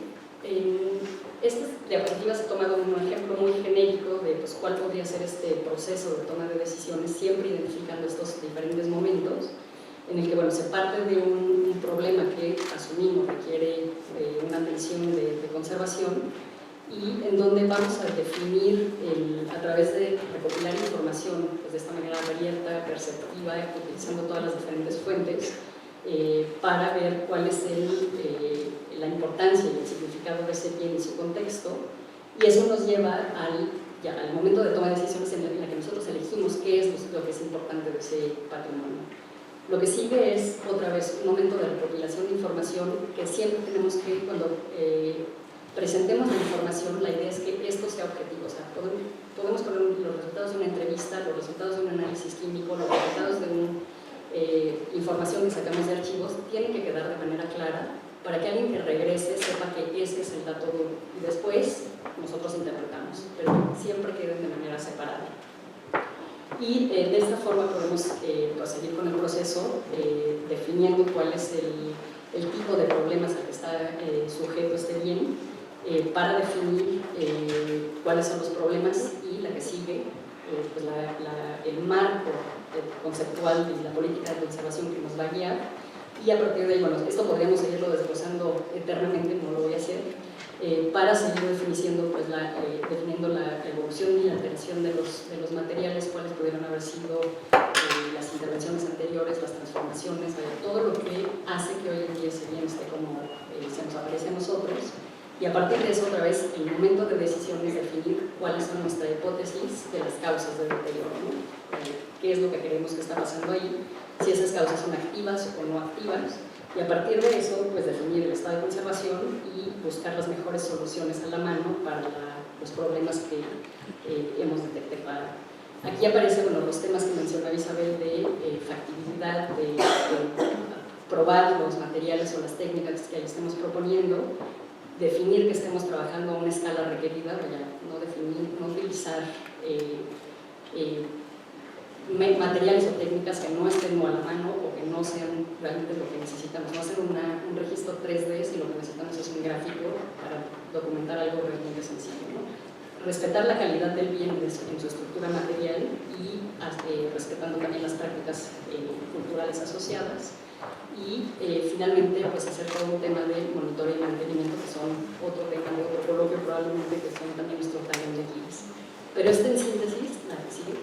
S2: estas diapositivas he tomado un ejemplo muy genérico de pues, cuál podría ser este proceso de toma de decisiones, siempre identificando estos diferentes momentos en el que se parte de un problema que asumimos requiere una atención de conservación, y en donde vamos a definir a través de recopilar información pues de esta manera abierta, perceptiva, utilizando todas las diferentes fuentes para ver cuál es la importancia y el significado de ese bien y su contexto, y eso nos lleva al momento de toma de decisiones en la que nosotros elegimos qué es lo que es importante de ese patrimonio. Lo que sigue es otra vez un momento de recopilación de información que siempre tenemos que, cuando presentemos la información, la idea es que esto sea objetivo, o sea, podemos poner los resultados de una entrevista, los resultados de un análisis químico, los resultados de una información que sacamos de archivos, tienen que quedar de manera clara para que alguien que regrese sepa que ese es el dato duro, y después nosotros interpretamos, pero siempre queden de manera separada. Y de esta forma podemos seguir con el proceso definiendo cuál es el tipo de problemas al que está sujeto este bien, para definir cuáles son los problemas, y la que sigue, pues el marco conceptual y la política de conservación que nos va a guiar, y a partir de ahí, esto podríamos seguirlo desglosando eternamente, no lo voy a hacer, para seguir definiendo la evolución y la alteración de los materiales, cuáles pudieron haber sido las intervenciones anteriores, las transformaciones, todo lo que hace que hoy en día ese bien esté como se nos aparece a nosotros. Y a partir de eso, otra vez, el momento de decisión es definir cuáles son nuestra hipótesis de las causas del deterioro, ¿no? Qué es lo que creemos que está pasando ahí, si esas causas son activas o no activas, y a partir de eso, pues definir el estado de conservación y buscar las mejores soluciones a la mano para los problemas que hemos detectado. Aquí aparecen los temas que mencionaba Isabel de factibilidad, de probar los materiales o las técnicas que estemos proponiendo, definir que estemos trabajando a una escala requerida, no utilizar materiales o técnicas que no estén a la mano o que no sean realmente lo que necesitamos. No hacer un registro 3D, si lo que necesitamos es un gráfico para documentar algo realmente sencillo, ¿no? Respetar la calidad del bien en su estructura material y respetando también las prácticas culturales asociadas. Y finalmente, pues hacer todo un tema de monitoreo y mantenimiento, que son otro tema de otro coloquio probablemente, que son también nuestros talleres de Aquiles. Pero esta en síntesis, la que sigue,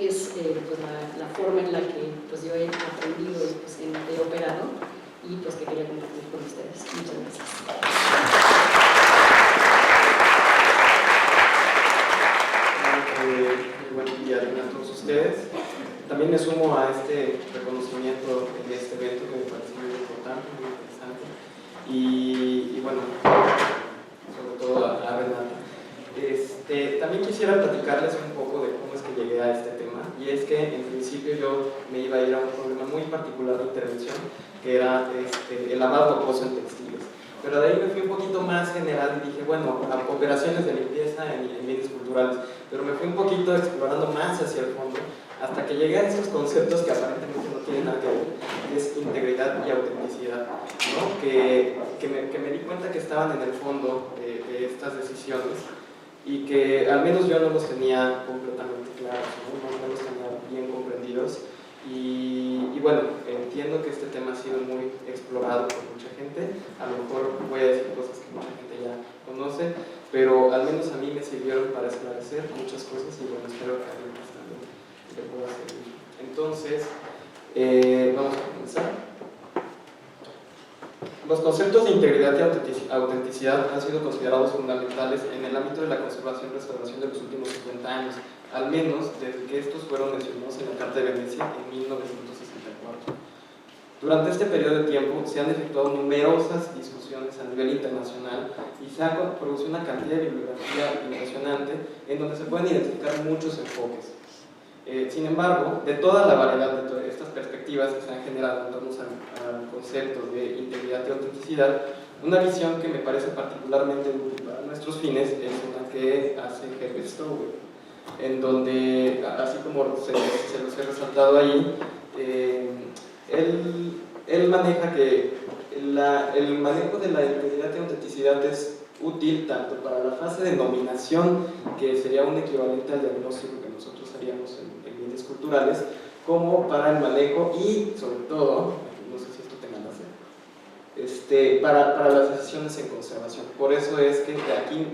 S2: es pues la forma en la que pues, yo he aprendido y pues, he operado y pues que quería compartir con ustedes. Muchas gracias.
S3: Buen día a todos ustedes. También me sumo a este reconocimiento de este evento que me parece muy importante, muy interesante. Y bueno, sobre todo a Renata. También quisiera platicarles un poco de cómo es que llegué a este tema, y es que en principio yo me iba a ir a un problema muy particular de intervención, que era el lavado acoso en textiles. Pero de ahí me fui un poquito más general y dije, bueno, operaciones de limpieza en bienes culturales, pero me fui un poquito explorando más hacia el fondo, hasta que llegué a esos conceptos que aparentemente no tienen nada que ver, que es integridad y autenticidad, ¿no? que me di cuenta que estaban en el fondo de estas decisiones, y que al menos yo no los tenía completamente claros, no los tenía bien comprendidos. Y bueno, entiendo que este tema ha sido muy explorado por mucha gente, a lo mejor voy a decir cosas que mucha gente ya conoce, pero al menos a mí me sirvieron para esclarecer muchas cosas, y bueno, espero que a alguien más también le pueda servir. Entonces, vamos a comenzar. Los conceptos de integridad y autenticidad han sido considerados fundamentales en el ámbito de la conservación y restauración de los últimos 50 años, al menos desde que estos fueron mencionados en la Carta de Venecia en 1964. Durante este periodo de tiempo se han efectuado numerosas discusiones a nivel internacional y se ha producido una cantidad de bibliografía impresionante en donde se pueden identificar muchos enfoques. Sin embargo, de toda la variedad de todas estas perspectivas que se han generado en torno al concepto de integridad y autenticidad, una visión que me parece particularmente útil para nuestros fines es una que hace Herbert Stowell, en donde, así como se los he resaltado ahí, él maneja que el manejo de la integridad y autenticidad es útil tanto para la fase de nominación, que sería un equivalente al diagnóstico que nosotros haríamos en bienes culturales, como para el manejo y, sobre todo, no sé si esto tenga que hacer, para las decisiones en conservación. Por eso es que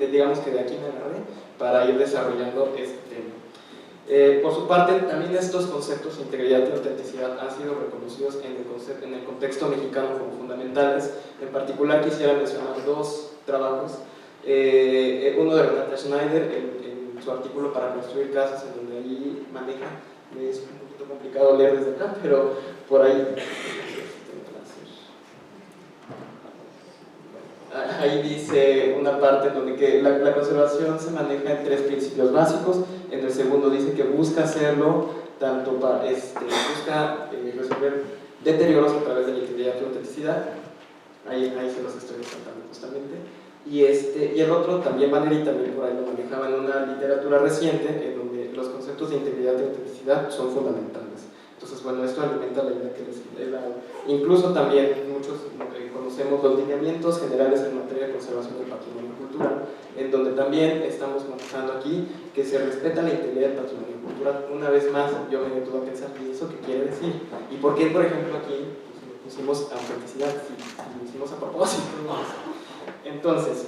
S3: digamos que de aquí me agarré para ir desarrollando este tema. Por su parte, también estos conceptos de integridad y autenticidad han sido reconocidos en el contexto mexicano como fundamentales. En particular quisiera mencionar dos trabajos, uno de Renata Schneider en su artículo para construir casas, en donde ahí maneja, es un poquito complicado leer desde acá, pero por ahí dice una parte en donde que la conservación se maneja en tres principios básicos. En el segundo dice que busca hacerlo tanto para busca resolver deterioros a través de la integridad y autenticidad. Ahí se los estoy resaltando justamente. Y el otro también Valeri también por ahí lo manejaba en una literatura reciente, en donde los conceptos de integridad y autenticidad son fundamentales. Entonces, bueno, esto alimenta la idea que les he dado. Incluso también muchos conocemos los lineamientos generales en materia de conservación del patrimonio cultural, en donde también estamos manejando aquí que se respeta la integridad del patrimonio cultural. Una vez más, yo me detuve a pensar, ¿y eso qué quiere decir? ¿Y por qué, por ejemplo, aquí pusimos autenticidad si lo hicimos a propósito? Entonces,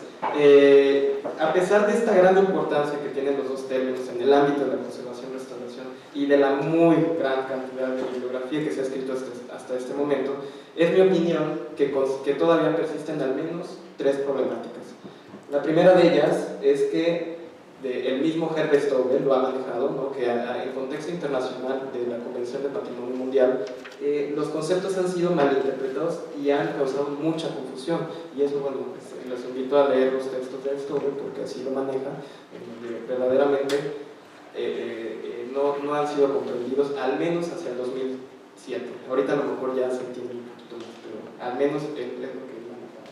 S3: a pesar de esta gran importancia que tienen los dos términos en el ámbito de la conservación y restauración y de la muy gran cantidad de bibliografía que se ha escrito hasta este momento, es mi opinión que todavía persisten al menos tres problemáticas. La primera de ellas es que el mismo Herbert Stowell lo ha manejado, ¿no? Que en contexto internacional de la Convención de Patrimonio Mundial, los conceptos han sido malinterpretados y han causado mucha confusión, y eso, bueno, les invito a leer los textos de Stowell porque así lo maneja, verdaderamente no han sido comprendidos, al menos hacia el 2007. Ahorita a lo mejor ya se entiende un poquito más, pero al menos es lo que él manejaba.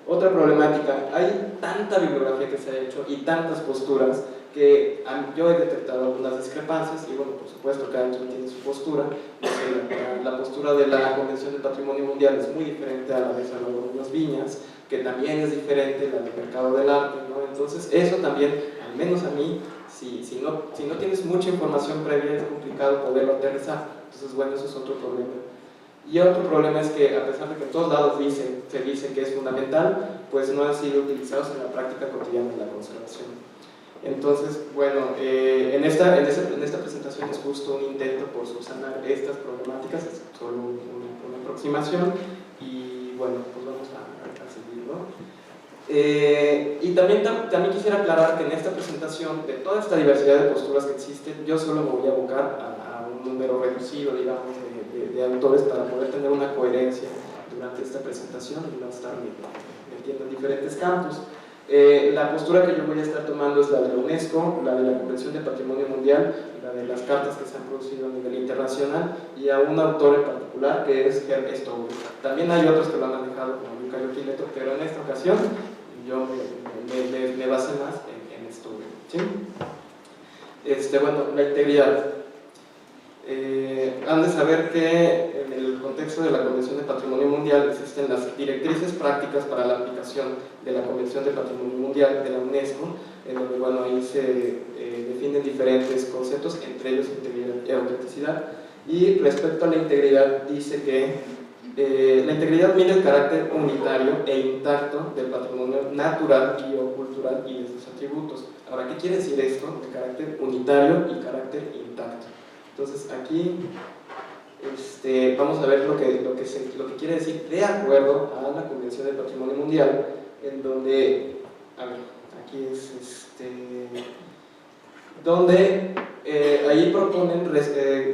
S3: Otra problemática, hay tanta bibliografía que se ha hecho y tantas posturas que yo he detectado algunas discrepancias y bueno, por supuesto cada quien tiene su postura. La postura de la Convención del Patrimonio Mundial es muy diferente a la de Salvador Muñoz Viñas, que también es diferente a la del mercado del arte, ¿no? Entonces eso también, al menos a mí, si no tienes mucha información previa es complicado poderlo aterrizar. Entonces bueno, eso es otro problema. Y otro problema es que a pesar de que en todos lados se dice que es fundamental, pues no han sido utilizados en la práctica cotidiana de la conservación. Entonces, bueno, en esta presentación es justo un intento por subsanar estas problemáticas, es solo una aproximación y bueno, pues vamos a seguir, ¿no? Y también quisiera aclarar que en esta presentación, de toda esta diversidad de posturas que existen, yo solo me voy a abocar a un número reducido, digamos, de autores para poder tener una coherencia durante esta presentación y no estar metiendo en diferentes campos. La postura que yo voy a estar tomando es la de la UNESCO, la de la Convención de Patrimonio Mundial, la de las cartas que se han producido a nivel internacional y a un autor en particular que es Herb Stowell. También hay otros que lo han manejado como Luca Yoquileto, pero en esta ocasión yo me basé más en Stowell, ¿sí? Bueno, la integridad. Han de saber que en el contexto de la Convención de Patrimonio Mundial existen las directrices prácticas para la aplicación de la Convención de Patrimonio Mundial de la UNESCO, en donde bueno, ahí se definen diferentes conceptos, entre ellos integridad y autenticidad. Y respecto a la integridad, dice que la integridad mide el carácter unitario e intacto del patrimonio natural y o cultural y de sus atributos. Ahora, ¿qué quiere decir esto de carácter unitario y carácter intacto? Entonces aquí vamos a ver lo que quiere decir de acuerdo a la Convención del Patrimonio Mundial, en donde, a ver, aquí es donde ahí proponen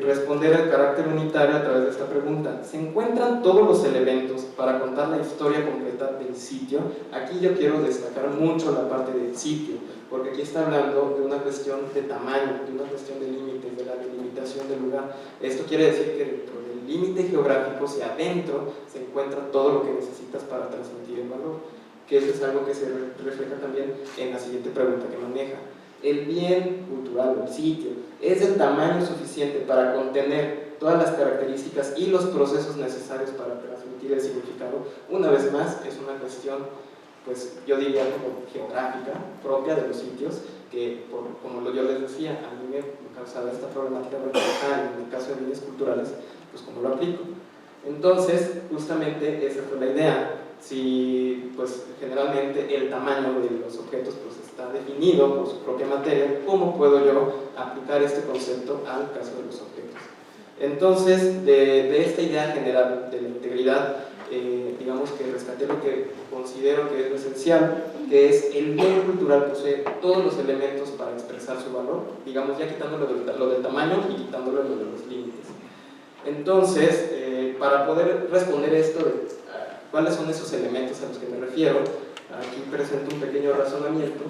S3: responder al carácter unitario a través de esta pregunta. ¿Se encuentran todos los elementos para contar la historia completa del sitio? Aquí yo quiero destacar mucho la parte del sitio, porque aquí está hablando de una cuestión de tamaño, de una cuestión de límites, de la delimitación del lugar. Esto quiere decir que dentro del límite geográfico, si adentro se encuentra todo lo que necesitas para transmitir el valor, que eso es algo que se refleja también en la siguiente pregunta que maneja. El bien cultural, el sitio, es del tamaño suficiente para contener todas las características y los procesos necesarios para transmitir el significado. Una vez más, es una cuestión, pues yo diría como geográfica, propia de los sitios, que como yo les decía, a mí me causaba esta problemática en el caso de bienes culturales, pues como lo aplico. Entonces, justamente esa fue la idea. Si pues generalmente el tamaño de los objetos pues está definido por su propia materia, ¿cómo puedo yo aplicar este concepto al caso de los objetos? Entonces, de esta idea general de la integridad, digamos que rescaté lo que considero que es lo esencial, que es el bien cultural posee todos los elementos para expresar su valor, digamos ya quitándolo lo del tamaño y quitándolo lo de los límites. Entonces, para poder responder esto de ¿cuáles son esos elementos a los que me refiero? Aquí presento un pequeño razonamiento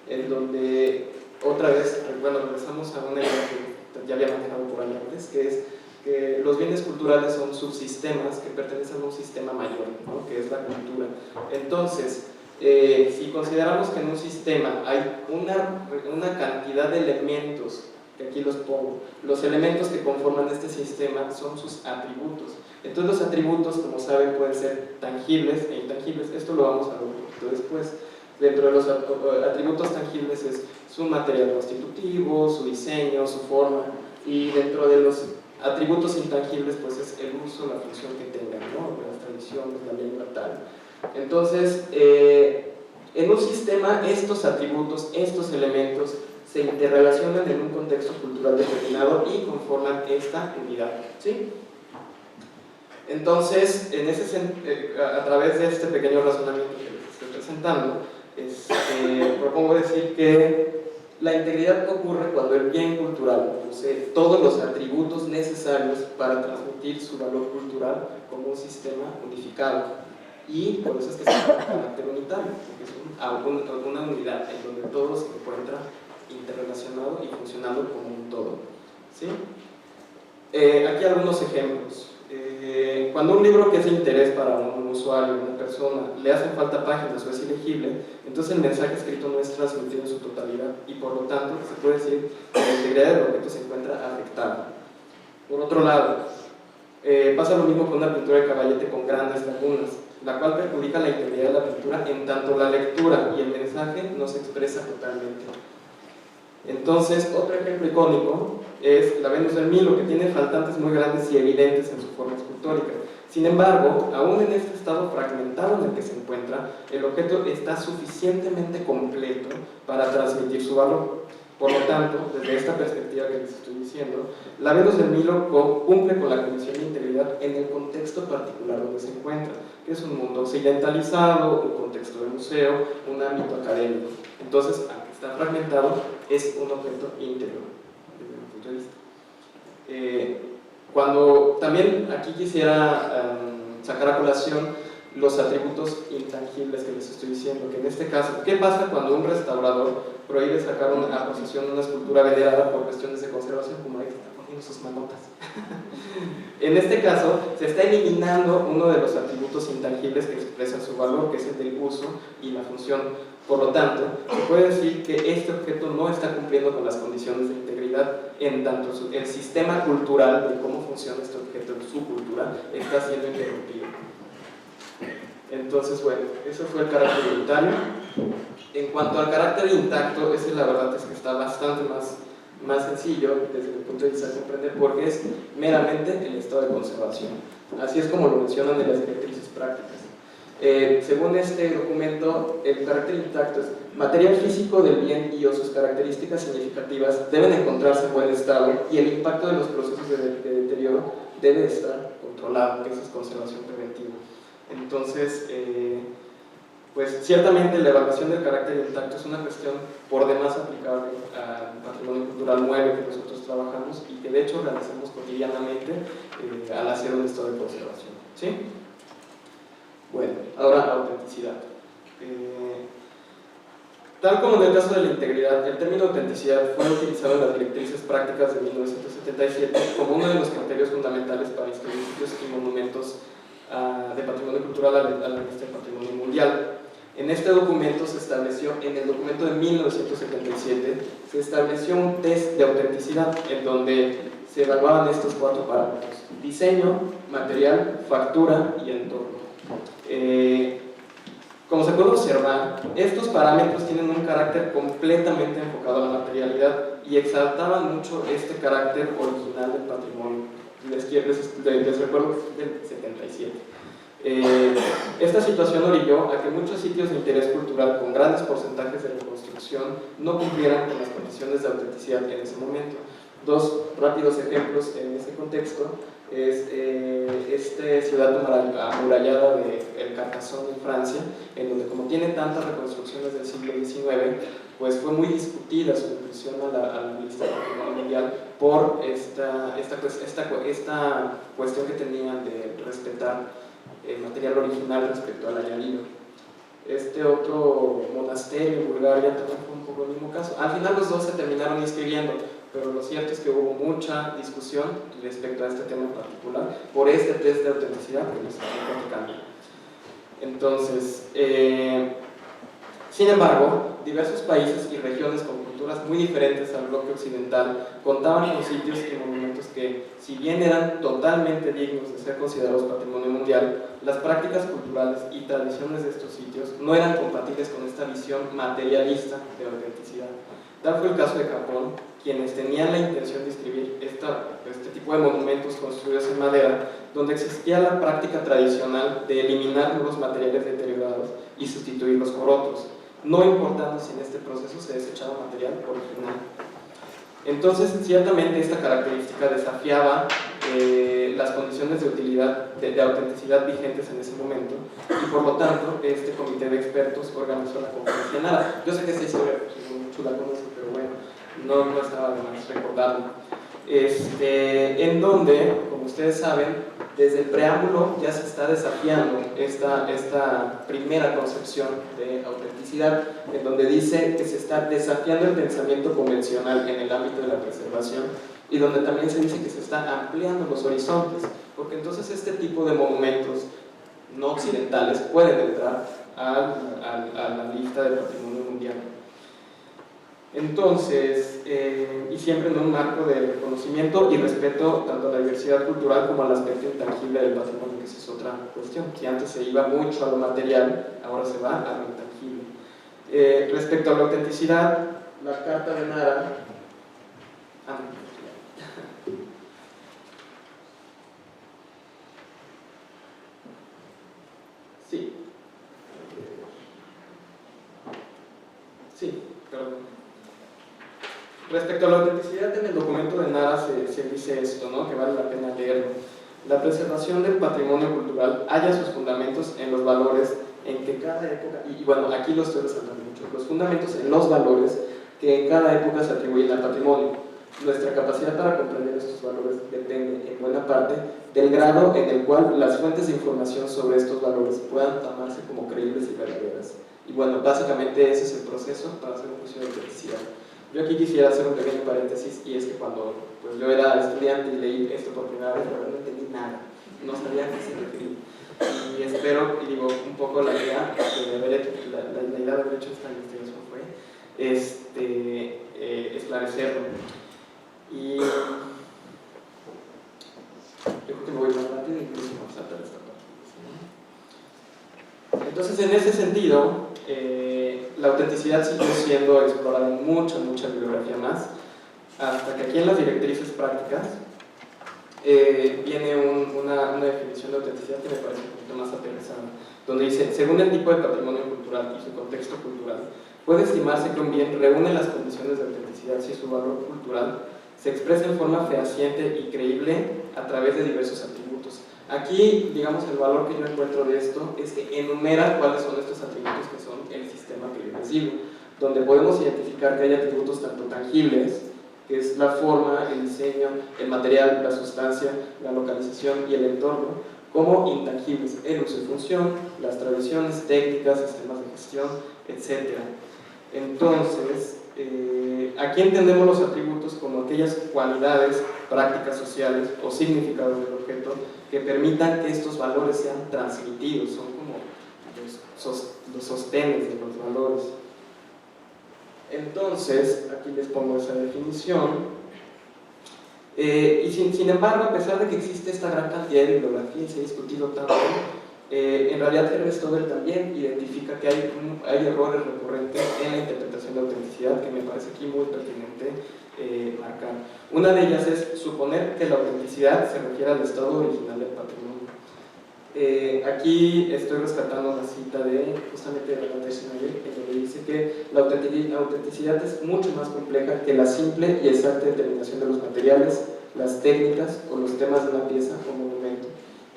S3: en donde otra vez, bueno, regresamos a una idea que ya había manejado por ahí antes, que es que los bienes culturales son subsistemas que pertenecen a un sistema mayor, ¿no? Que es la cultura. Entonces, si consideramos que en un sistema hay una cantidad de elementos, que aquí los pongo, los elementos que conforman este sistema son sus atributos. Entonces los atributos, como saben, pueden ser tangibles e intangibles. Esto lo vamos a ver un poquito después. Dentro de los atributos tangibles es su material constitutivo, su diseño, su forma, y dentro de los atributos intangibles pues es el uso, la función que tengan, ¿no? Las tradiciones, la lengua, tal. Entonces, en un sistema estos atributos, estos elementos se interrelacionan en un contexto cultural determinado y conforman esta unidad, ¿sí? Entonces, a través de este pequeño razonamiento que les estoy presentando, propongo decir que la integridad ocurre cuando el bien cultural posee todos los atributos necesarios para transmitir su valor cultural como un sistema unificado. Y por eso es que se llama carácter unitario, porque es alguna unidad en donde todo se encuentra interrelacionado y funcionando como un todo, ¿sí? Aquí algunos ejemplos. Cuando un libro que es de interés para un usuario, una persona, le hacen falta páginas o es ilegible, entonces el mensaje escrito no es transmitido en su totalidad y por lo tanto se puede decir que la integridad del objeto se encuentra afectada. Por otro lado, pasa lo mismo con una pintura de caballete con grandes lagunas, la cual perjudica la integridad de la pintura en tanto la lectura y el mensaje no se expresa totalmente. Entonces, otro ejemplo icónico es la Venus del Milo, que tiene faltantes muy grandes y evidentes en su forma escultórica. Sin embargo, aún en este estado fragmentado en el que se encuentra, el objeto está suficientemente completo para transmitir su valor. Por lo tanto, desde esta perspectiva que les estoy diciendo, la Venus del Milo cumple con la condición de integridad en el contexto particular donde se encuentra, que es un mundo occidentalizado, un contexto de museo, un ámbito académico. Entonces, aunque está fragmentado, es un objeto íntegro, desde mi punto de vista. Cuando también aquí quisiera sacar a colación los atributos intangibles que les estoy diciendo, que en este caso, ¿qué pasa cuando un restaurador prohíbe sacar a posesión una escultura venerada por cuestiones de conservación, como ahí que está poniendo sus manotas? En este caso, se está eliminando uno de los atributos intangibles que expresan su valor, que es el del uso y la función. Por lo tanto, se puede decir que este objeto no está cumpliendo con las condiciones de integridad, en tanto el sistema cultural de cómo funciona este objeto en su cultura está siendo interrumpido. Entonces, bueno, ese fue el carácter unitario. En cuanto al carácter intacto, ese la verdad es que está bastante más sencillo desde mi punto de vista de comprender, porque es meramente el estado de conservación. Así es como lo mencionan en las directrices prácticas. Según este documento, el carácter intacto es material físico del bien y o sus características significativas deben encontrarse en buen estado y el impacto de los procesos de deterioro debe estar controlado, que eso es conservación preventiva. Entonces, pues ciertamente la evaluación del carácter intacto es una cuestión por demás aplicable al patrimonio cultural mueble que nosotros trabajamos y que de hecho realizamos cotidianamente al hacer un estado de conservación. ¿Sí? Bueno, ahora la autenticidad. Tal como en el caso de la integridad, el término autenticidad fue utilizado en las directrices prácticas de 1977 como uno de los criterios fundamentales para inscribir sitios y monumentos de patrimonio cultural a la lista de patrimonio mundial. En este documento se estableció, en el documento de 1977, se estableció un test de autenticidad en donde se evaluaban estos 4 parámetros: diseño, material, factura y entorno. Como se puede observar, estos parámetros tienen un carácter completamente enfocado a la materialidad y exaltaban mucho este carácter original del patrimonio. Les recuerdo del 77. Esta situación orilló a que muchos sitios de interés cultural con grandes porcentajes de reconstrucción no cumplieran con las condiciones de autenticidad en ese momento. 2 rápidos ejemplos en este contexto es esta ciudad amurallada de El Carcassonne en Francia, en donde como tiene tantas reconstrucciones del siglo XIX, pues fue muy discutida su inclusión a la lista de patrimonio mundial por esta cuestión que tenían de respetar el material original respecto al añadido. Este otro monasterio en Bulgaria también fue un poco el mismo caso. Al final los dos se terminaron inscribiendo, pero lo cierto es que hubo mucha discusión respecto a este tema en particular por este test de autenticidad que les cambia. Entonces, sin embargo, diversos países y regiones con culturas muy diferentes al bloque occidental contaban con sitios y monumentos que, si bien eran totalmente dignos de ser considerados patrimonio mundial, las prácticas culturales y tradiciones de estos sitios no eran compatibles con esta visión materialista de autenticidad. Tal fue el caso de Japón, quienes tenían la intención de inscribir este tipo de monumentos construidos en madera, donde existía la práctica tradicional de eliminar los materiales deteriorados y sustituirlos por otros, no importando si en este proceso se desechaba material original. Entonces, ciertamente esta característica desafiaba las condiciones de utilidad, de autenticidad vigentes en ese momento, y por lo tanto, este comité de expertos organizó la conferencia NARA. Yo sé que esta historia, muchos la conocen, pero bueno, no estaba de más recordarlo. En donde, como ustedes saben, Desde el preámbulo ya se está desafiando esta primera concepción de autenticidad, en donde dice que se está desafiando el pensamiento convencional en el ámbito de la preservación, y donde también se dice que se están ampliando los horizontes, porque entonces este tipo de monumentos no occidentales pueden entrar a la lista del patrimonio mundial. Entonces, y siempre en un marco de reconocimiento y respeto tanto a la diversidad cultural como al aspecto intangible del patrimonio, que esa es otra cuestión, que antes se iba mucho a lo material, ahora se va a lo intangible. Respecto a la autenticidad, la Carta de Nara, perdón. Respecto a la autenticidad, en el documento de Nara se dice esto, ¿no? Que vale la pena leerlo. La preservación del patrimonio cultural halla sus fundamentos en los valores en que cada época, y bueno, aquí lo estoy resaltando mucho, los fundamentos en los valores que en cada época se atribuyen al patrimonio. Nuestra capacidad para comprender estos valores depende, en buena parte, del grado en el cual las fuentes de información sobre estos valores puedan tomarse como creíbles y verdaderas. Y bueno, básicamente ese es el proceso para hacer un juicio de autenticidad. Yo aquí quisiera hacer un pequeño paréntesis, y es que cuando pues, yo era estudiante y leí esto por primera vez, la verdad no entendí nada, no sabía a qué se refería. Y espero, y digo, un poco la idea de haber hecho esta investigación fue esclarecerlo. Y yo creo que me voy más rápido y incluso vamos a saltar esta parte. Entonces, en ese sentido, la autenticidad siguió siendo explorada en mucha bibliografía más, hasta que aquí en las directrices prácticas viene una definición de autenticidad que me parece un poquito más aterrizada, donde dice: según el tipo de patrimonio cultural y su contexto cultural, puede estimarse que un bien reúne las condiciones de autenticidad si su valor cultural se expresa en forma fehaciente y creíble a través de diversos atributos. Aquí, digamos, el valor que yo encuentro de esto es que enumera cuáles son estos atributos que son el sistema que yo les digo, donde podemos identificar que hay atributos tanto tangibles, que es la forma, el diseño, el material, la sustancia, la localización y el entorno, como intangibles, el uso y función, las tradiciones, técnicas, sistemas de gestión, etc. Entonces, aquí entendemos los atributos como aquellas cualidades, prácticas sociales o significados del objeto que permitan que estos valores sean transmitidos, son como los sostenes de los valores. Entonces, aquí les pongo esa definición. Y sin embargo, a pesar de que existe esta gran cantidad de bibliografía y se ha discutido tanto, en realidad Herbert Stoddel también identifica que hay errores recurrentes en la interpretación de autenticidad que me parece aquí muy pertinente marcar. Una de ellas es suponer que la autenticidad se refiere al estado original del patrimonio. Aquí estoy rescatando una cita de justamente de Renata Schneider, en donde dice que la autenticidad es mucho más compleja que la simple y exacta determinación de los materiales, las técnicas o los temas de una pieza o monumento,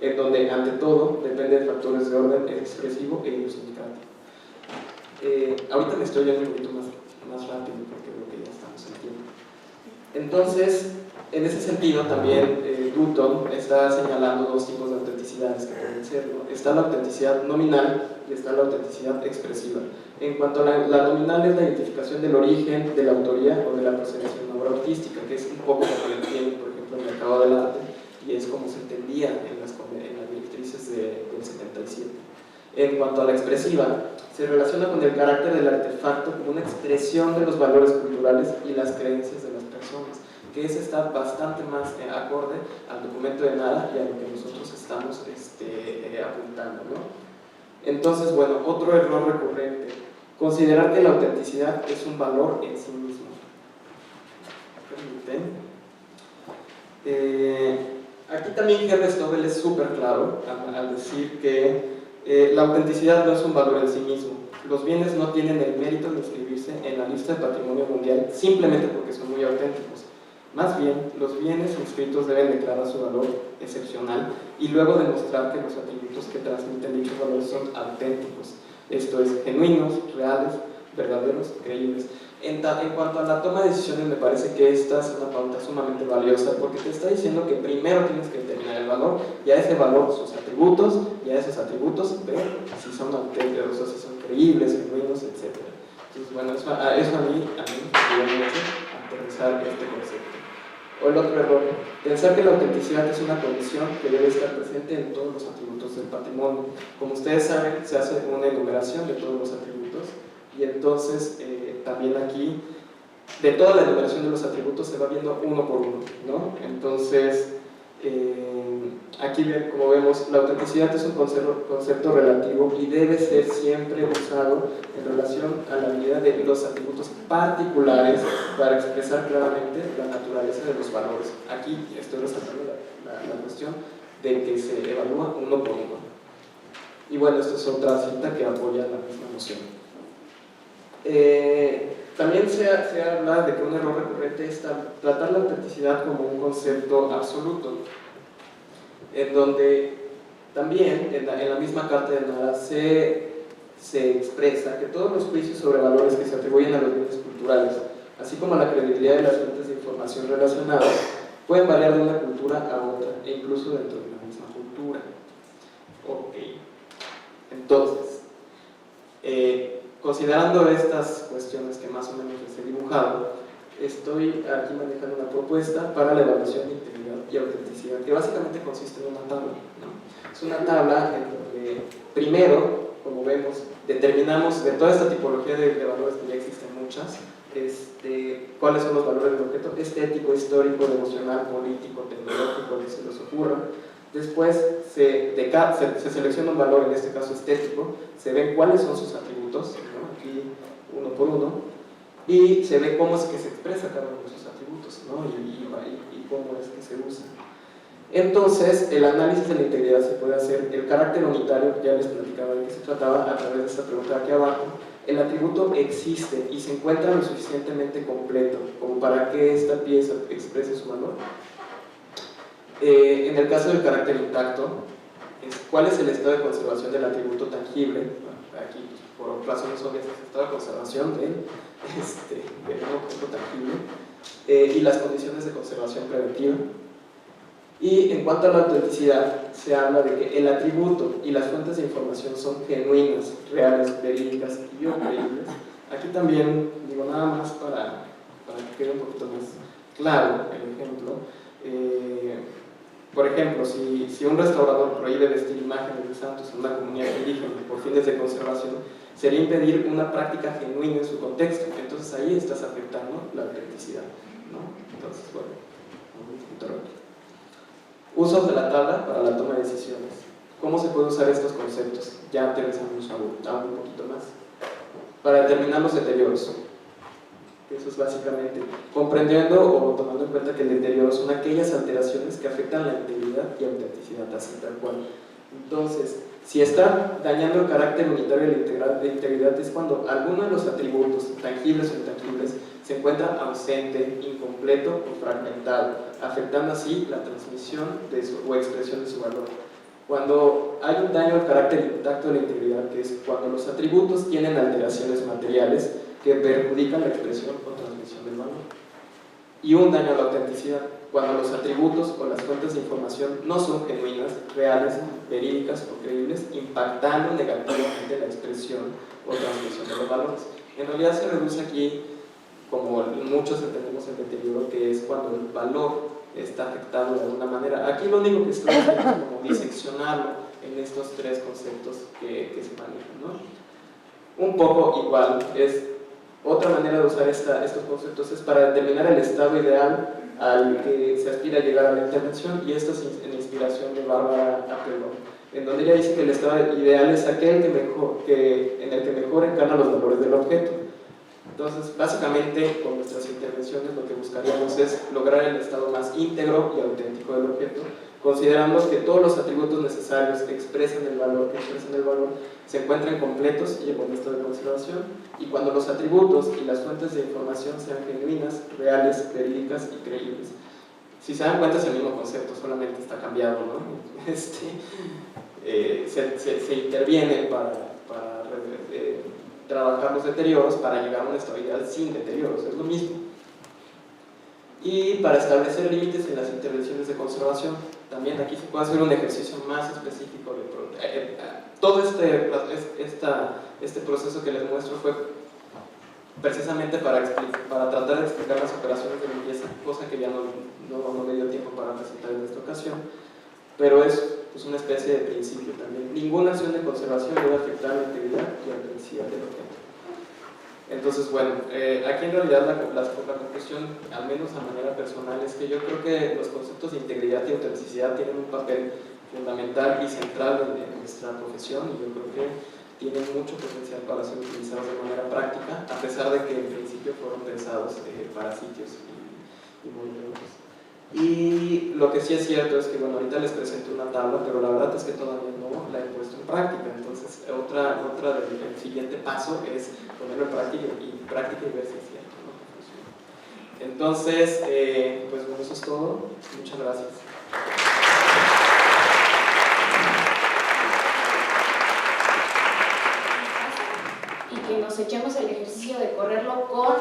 S3: en donde ante todo depende de factores de orden expresivo e idiosincrático. Ahorita me estoy yendo un poquito más rápido porque creo que ya estamos en tiempo. Entonces, en ese sentido también Dutton está señalando dos tipos de autenticidades que pueden ser, ¿no? Está la autenticidad nominal y está la autenticidad expresiva. En cuanto a la nominal, es la identificación del origen, de la autoría o de la procedencia de una obra artística, que es un poco como lo entiende, por ejemplo, el mercado del arte, y es como se entendía en las directrices del 77. En cuanto a la expresiva, se relaciona con el carácter del artefacto como una expresión de los valores culturales y las creencias de las personas, que ese está bastante más acorde al documento de Nara y a lo que nosotros estamos apuntando, ¿no? Entonces, bueno, otro error recurrente: considerar que la autenticidad es un valor en sí mismo. Aquí también Herbert Stoddel es súper claro al decir que la autenticidad no es un valor en sí mismo. Los bienes no tienen el mérito de inscribirse en la lista de patrimonio mundial simplemente porque son muy auténticos. Más bien, los bienes inscritos deben declarar su valor excepcional y luego demostrar que los atributos que transmiten dichos valores son auténticos, esto es, genuinos, reales, verdaderos, creíbles. En cuanto a la toma de decisiones, me parece que esta es una pauta sumamente valiosa porque te está diciendo que primero tienes que determinar el valor y a ese valor sus atributos, y a esos atributos ver si son auténticos, o si son creíbles, genuinos, etc. Entonces, bueno, eso a mí me ayuda mucho a aterrizar este concepto. O el otro error, pensar que la autenticidad es una condición que debe estar presente en todos los atributos del patrimonio. Como ustedes saben, se hace una enumeración de todos los atributos y entonces también aquí, de toda la enumeración de los atributos se va viendo uno por uno, ¿no? Entonces, aquí como vemos, la autenticidad es un concepto relativo y debe ser siempre usado en relación a la habilidad de los atributos particulares para expresar claramente la naturaleza de los valores. Aquí estoy resaltando la cuestión de que se evalúa uno por uno. Y bueno, esta es otra cita que apoya la misma noción. También se habla de que un error recurrente es tratar la autenticidad como un concepto absoluto, en donde también en la misma carta de Nara se expresa que todos los juicios sobre valores que se atribuyen a los bienes culturales, así como la credibilidad de las fuentes de información relacionadas, pueden variar de una cultura a otra, e incluso dentro de la misma cultura. Ok, entonces, considerando estas cuestiones que más o menos les he dibujado, estoy aquí manejando una propuesta para la evaluación de integridad y autenticidad, que básicamente consiste en una tabla, ¿no? Es una tabla en donde primero, como vemos, determinamos de toda esta tipología de valores que ya existen muchas, cuáles son los valores del objeto estético, histórico, devocional, político, tecnológico, que se les ocurra. Después se selecciona un valor, en este caso estético, se ven cuáles son sus atributos, ¿no? Aquí uno por uno, y se ve cómo es que se expresa cada uno de sus atributos, ¿no? y cómo es que se usa. Entonces, el análisis de la integridad se puede hacer, el carácter unitario, ya les platicaba de qué se trataba a través de esta pregunta aquí abajo. El atributo existe y se encuentra lo suficientemente completo como para que esta pieza exprese su valor. En el caso del carácter intacto, ¿cuál es el estado de conservación del atributo tangible? Aquí, por razones obvias, es el estado de conservación del objeto tangible, y las condiciones de conservación preventiva. Y en cuanto a la autenticidad, se habla de que el atributo y las fuentes de información son genuinas, reales, verídicas y o creíbles. Aquí también digo nada más para que quede un poquito más claro el ejemplo. Por ejemplo, si un restaurador prohíbe vestir imágenes de santos en una comunidad indígena por fines de conservación, sería impedir una práctica genuina en su contexto. Entonces ahí estás afectando la autenticidad, ¿no? Entonces, bueno, usos de la tabla para la toma de decisiones. ¿Cómo se puede usar estos conceptos? Ya aterrizamos aún un poquito más. Para determinar los deterioros. Eso es básicamente comprendiendo o tomando en cuenta que el deterioro son aquellas alteraciones que afectan la integridad y autenticidad, así tal cual. Entonces, si está dañando el carácter unitario de integridad es cuando alguno de los atributos, tangibles o intangibles, se encuentra ausente, incompleto o fragmentado, afectando así la transmisión o expresión de su valor. Cuando hay un daño al carácter intacto de la integridad, que es cuando los atributos tienen alteraciones materiales que perjudican la expresión o transmisión del valor. Y un daño a la autenticidad, cuando los atributos o las fuentes de información no son genuinas, reales, verídicas o creíbles, impactando negativamente la expresión o transmisión de los valores. En realidad se reduce aquí, como muchos entendemos el deterioro, que es cuando el valor está afectado de alguna manera. Aquí lo único que estoy haciendo es como diseccionarlo en estos tres conceptos que se manejan, ¿no? Un poco igual, otra manera de usar estos conceptos es para determinar el estado ideal al que se aspira a llegar a la intervención, y esto es en inspiración de Bárbara Appelbaum, en donde ella dice que el estado ideal es aquel en el que mejor encarna los valores del objeto. Entonces, básicamente, con nuestras intervenciones lo que buscaríamos es lograr el estado más íntegro y auténtico del objeto, considerando que todos los atributos necesarios que expresan el valor, se encuentren completos y en buen estado de conservación, y cuando los atributos y las fuentes de información sean genuinas, reales, verídicas y creíbles. Si se dan cuenta es el mismo concepto, solamente está cambiado, ¿no? Se interviene para trabajar los deterioros para llegar a una estabilidad sin deterioros, es lo mismo. Y para establecer límites en las intervenciones de conservación, también aquí se puede hacer un ejercicio más específico. Todo este proceso que les muestro fue precisamente para tratar de explicar las operaciones de limpieza, cosa que ya no me dio tiempo para presentar en esta ocasión, pero es pues, una especie de principio también. Ninguna acción de conservación debe afectar la integridad y autenticidad del objeto. Entonces, bueno, aquí en realidad la conclusión, al menos a manera personal, es que yo creo que los conceptos de integridad y autenticidad tienen un papel fundamental y central en nuestra profesión, y yo creo que tienen mucho potencial para ser utilizados de manera práctica, a pesar de que en principio fueron pensados para sitios y movimientos. Y lo que sí es cierto es que, bueno, ahorita les presento una tabla, pero la verdad es que todavía no la he puesto en práctica. Entonces, el siguiente paso es ponerlo en práctica y ver si es cierto, ¿no? Entonces, pues bueno, eso es todo. Muchas gracias.
S2: Y que nos echemos el ejercicio de correrlo con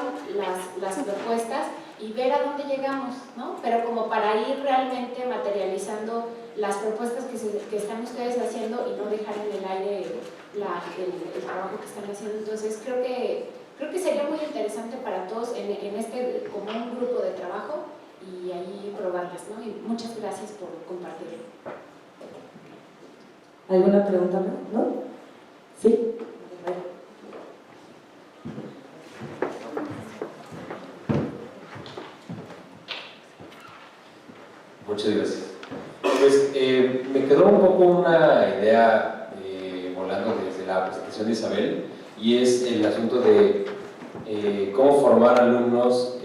S2: las propuestas y ver a dónde llegamos, ¿no? Pero como para ir realmente materializando las propuestas que están ustedes haciendo y no dejar en el aire el trabajo que están haciendo. Entonces creo que sería muy interesante para todos en este como un grupo de trabajo y ahí probarlas, ¿no? Y muchas gracias por compartirlo.
S4: ¿Alguna pregunta más? ¿No? ¿Sí?
S5: Muchas gracias. Pues me quedó un poco una idea volando desde la presentación de Isabel, y es el asunto de cómo formar alumnos,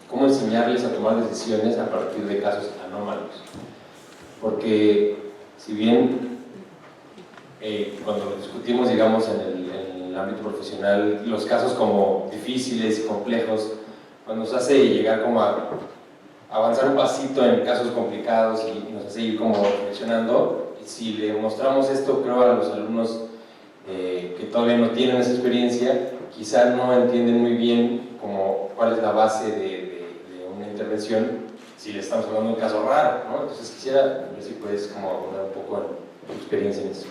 S5: cómo enseñarles a tomar decisiones a partir de casos anómalos. Porque si bien cuando discutimos, digamos, en el ámbito profesional, los casos como difíciles y complejos, cuando nos hace llegar como a avanzar un pasito en casos complicados y nos hace ir como reflexionando. Si le mostramos esto, creo, a los alumnos que todavía no tienen esa experiencia, quizá no entienden muy bien como cuál es la base de una intervención, si le estamos hablando de un caso raro, ¿no? Entonces quisiera ver si puedes como abundar un poco en tu experiencia en eso.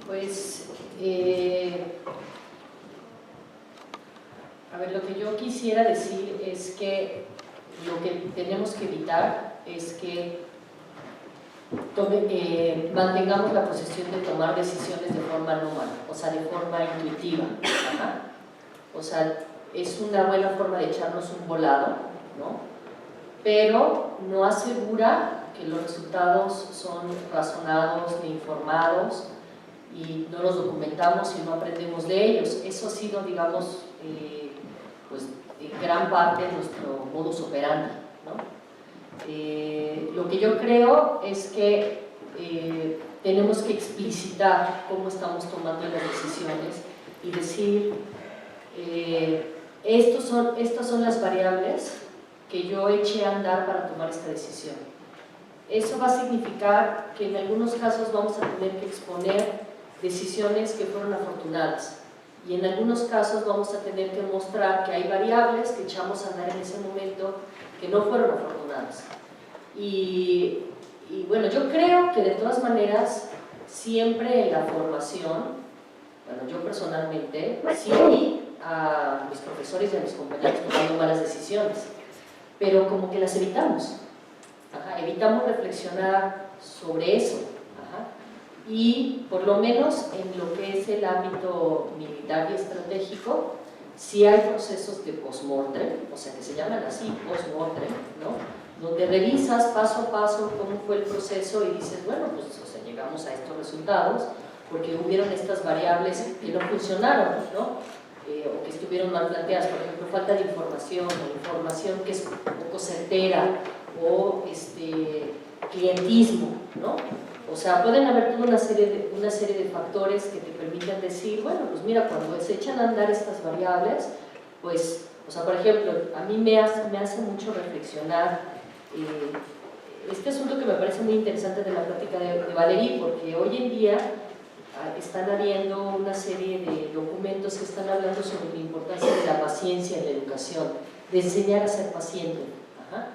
S1: Pues, a ver, lo que yo quisiera decir es que lo que tenemos que evitar es que mantengamos la posición de tomar decisiones de forma anómala, o sea, de forma intuitiva. Ajá. O sea, es una buena forma de echarnos un volado, ¿no? Pero no asegura que los resultados son razonados ni informados, y no los documentamos y no aprendemos de ellos. Eso ha sido, digamos, pues, en gran parte nuestro modus operandi, ¿no? Lo que yo creo es que tenemos que explicitar cómo estamos tomando las decisiones y decir, estas son las variables que yo eché a andar para tomar esta decisión. Eso va a significar que en algunos casos vamos a tener que exponer decisiones que fueron afortunadas, y en algunos casos vamos a tener que mostrar que hay variables que echamos a andar en ese momento que no fueron afortunadas. Y bueno, yo creo que de todas maneras, siempre en la formación, bueno, yo personalmente sí vi a mis profesores y a mis compañeros tomando malas decisiones, pero como que las evitamos. Ajá, evitamos reflexionar sobre eso. Ajá. Y por lo menos en lo que es el ámbito militar y estratégico, sí hay procesos de post-mortem, o sea, que se llaman así, post-mortem, ¿no? Donde revisas paso a paso cómo fue el proceso y dices, bueno, pues o sea, llegamos a estos resultados porque hubieron estas variables que no funcionaron, ¿no? O que estuvieron mal planteadas, por ejemplo, falta de información, o información que es poco certera, o clientismo, ¿no? O sea, pueden haber toda una serie de factores que te permiten decir, bueno, pues mira, cuando se echan a andar estas variables, pues, o sea, por ejemplo, a mí me hace mucho reflexionar este asunto que me parece muy interesante de la plática de Valerie, porque hoy en día están habiendo una serie de documentos que están hablando sobre la importancia de la paciencia en la educación, de enseñar a ser paciente. Ajá.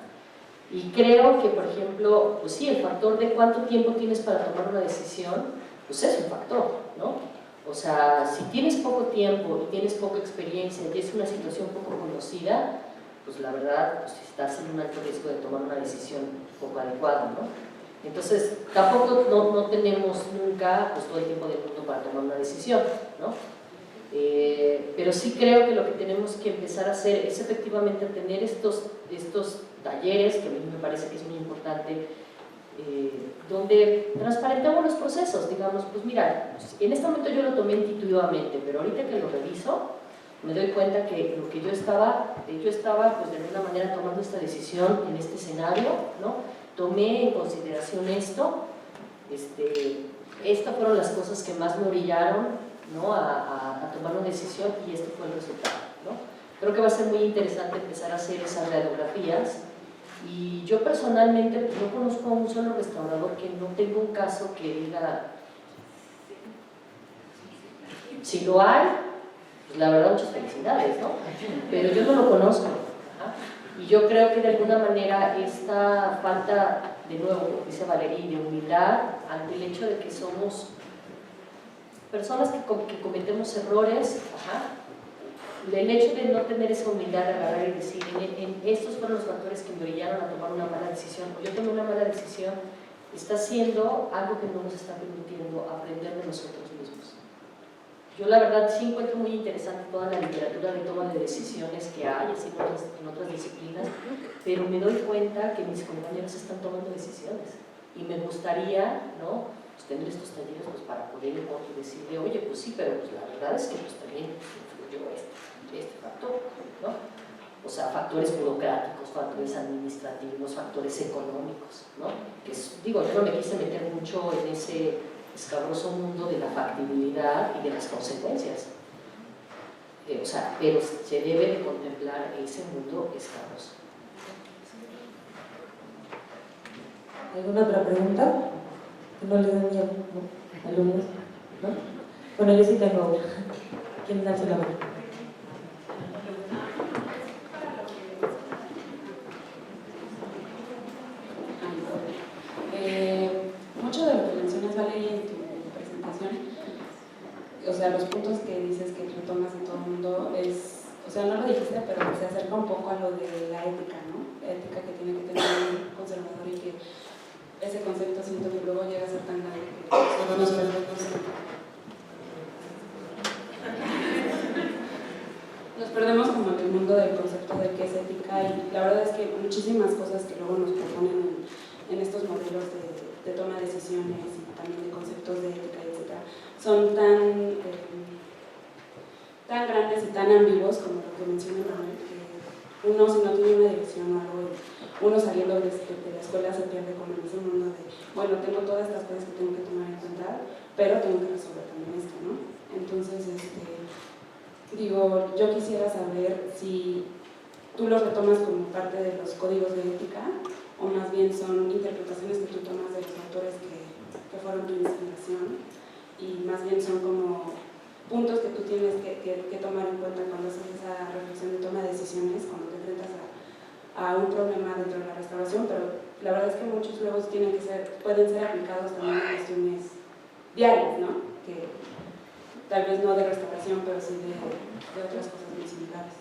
S1: Y creo que, por ejemplo, pues sí, el factor de cuánto tiempo tienes para tomar una decisión, pues es un factor, ¿no? O sea, si tienes poco tiempo y tienes poca experiencia y es una situación poco conocida, pues la verdad, pues estás en un alto riesgo de tomar una decisión poco adecuada, ¿no? Entonces, tampoco no tenemos nunca pues, todo el tiempo del mundo para tomar una decisión, ¿no? Pero sí creo que lo que tenemos que empezar a hacer es efectivamente tener estos talleres, que a mí me parece que es muy importante, donde transparentemos los procesos, digamos, pues mira, en este momento yo lo tomé intuitivamente, pero ahorita que lo reviso, me doy cuenta que lo que yo estaba pues de alguna manera tomando esta decisión en este escenario, ¿no? Tomé en consideración esto, estas fueron las cosas que más me orillaron, ¿no? a tomar una decisión y este fue el resultado, ¿no? Creo que va a ser muy interesante empezar a hacer esas radiografías y yo personalmente pues, no conozco a un solo restaurador que no tenga un caso que diga, si lo hay, pues la verdad muchas felicidades, ¿no? Pero yo no lo conozco. Ajá. Y yo creo que de alguna manera esta falta, de nuevo, como dice Valeria, de humildad ante el hecho de que somos personas que cometemos errores, ajá, el hecho de no tener esa humildad de agarrar y decir, estos fueron los factores que me orillaron a tomar una mala decisión, o yo tomé una mala decisión, está siendo algo que no nos está permitiendo aprender de nosotros mismos. Yo la verdad sí encuentro muy interesante toda la literatura de toma de decisiones que hay, así en otras disciplinas, pero me doy cuenta que mis compañeros están tomando decisiones y me gustaría, ¿no? Pues tener estos talleres pues, para poder decirle, oye, pues sí, pero pues, la verdad es que pues, también influyó este factor, ¿no? O sea, factores burocráticos, factores administrativos, factores económicos, ¿no? Que digo, yo no me quise meter mucho en ese escabroso mundo de la factibilidad y de las consecuencias. O sea, pero se debe de contemplar ese mundo escabroso.
S4: ¿Alguna otra pregunta? Que no le den miedo, ¿no? ¿Alumnos? ¿No? Bueno, yo sí tengo una. ¿Quién da la mano?
S2: Mucho de lo que mencionas, Valeria, en tu presentación, o sea, los puntos que dices que retomas en todo el mundo es, o sea, no lo dijiste, pero se acerca un poco a lo de la ética, ¿no? La ética que tiene que tener un conservador y que ese concepto siento que luego llega a ser tan grande que solo nos perdemos como en el mundo del concepto de qué es ética y la verdad es que muchísimas cosas que luego nos proponen en estos modelos de toma de decisiones y también de conceptos de ética, etc., son tan grandes y tan ambiguos como lo que menciona Manuel, que uno si no tiene una dirección o algo, uno saliendo de la escuela se pierde como en ese mundo de, bueno, tengo todas estas cosas que tengo que tomar en cuenta, pero tengo que resolver también esto, ¿no? Entonces, digo, yo quisiera saber si tú los retomas como parte de los códigos de ética o más bien son interpretaciones que tú tomas de los autores que fueron tu inspiración y más bien son como puntos que tú tienes que tomar en cuenta cuando haces esa reflexión de toma de decisiones, cuando te enfrentas a un problema dentro de la restauración, pero la verdad es que muchos luego pueden ser aplicados también en cuestiones diarias, ¿no? Que tal vez no de restauración, pero sí de otras cosas muy similares.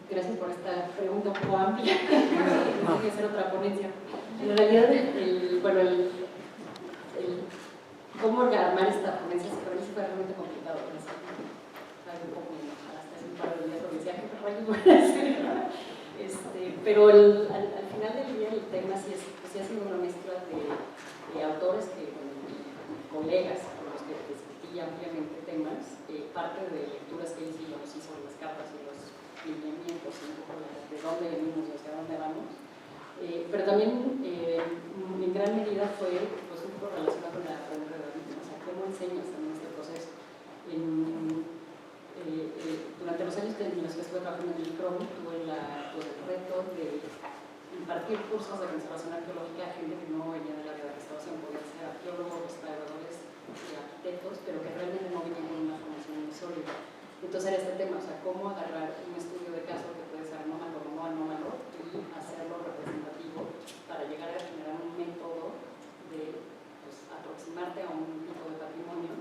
S6: Gracias por esta pregunta un poco amplia. Tengo que hacer otra ponencia. En realidad, cómo armar esta ponencia es que a veces fue realmente complicado. Un poco hasta hace un par de días lo decía, ¿qué rayos voy a hacer? Pero al final del día el tema sí ha sido una mezcla de autores colegas con los que discutí ampliamente temas, parte de lecturas que hicimos sobre las capas y los lineamientos y un poco de dónde venimos y hacia dónde vamos, pero también en gran medida fue pues, un poco relacionado con la redacción, o sea, cómo enseñas también este proceso. Durante los años en los que estuve trabajando en el CROM tuve el reto de impartir cursos de conservación arqueológica a gente que no venía del área de restauración, podían ser arqueólogos, restauradores y arquitectos, pero que realmente no venían con una formación muy sólida. Entonces era este tema, o sea, cómo agarrar un estudio de caso que puede ser anómalo o no anómalo y hacerlo representativo para llegar a generar un método de pues, aproximarte a un tipo de patrimonio.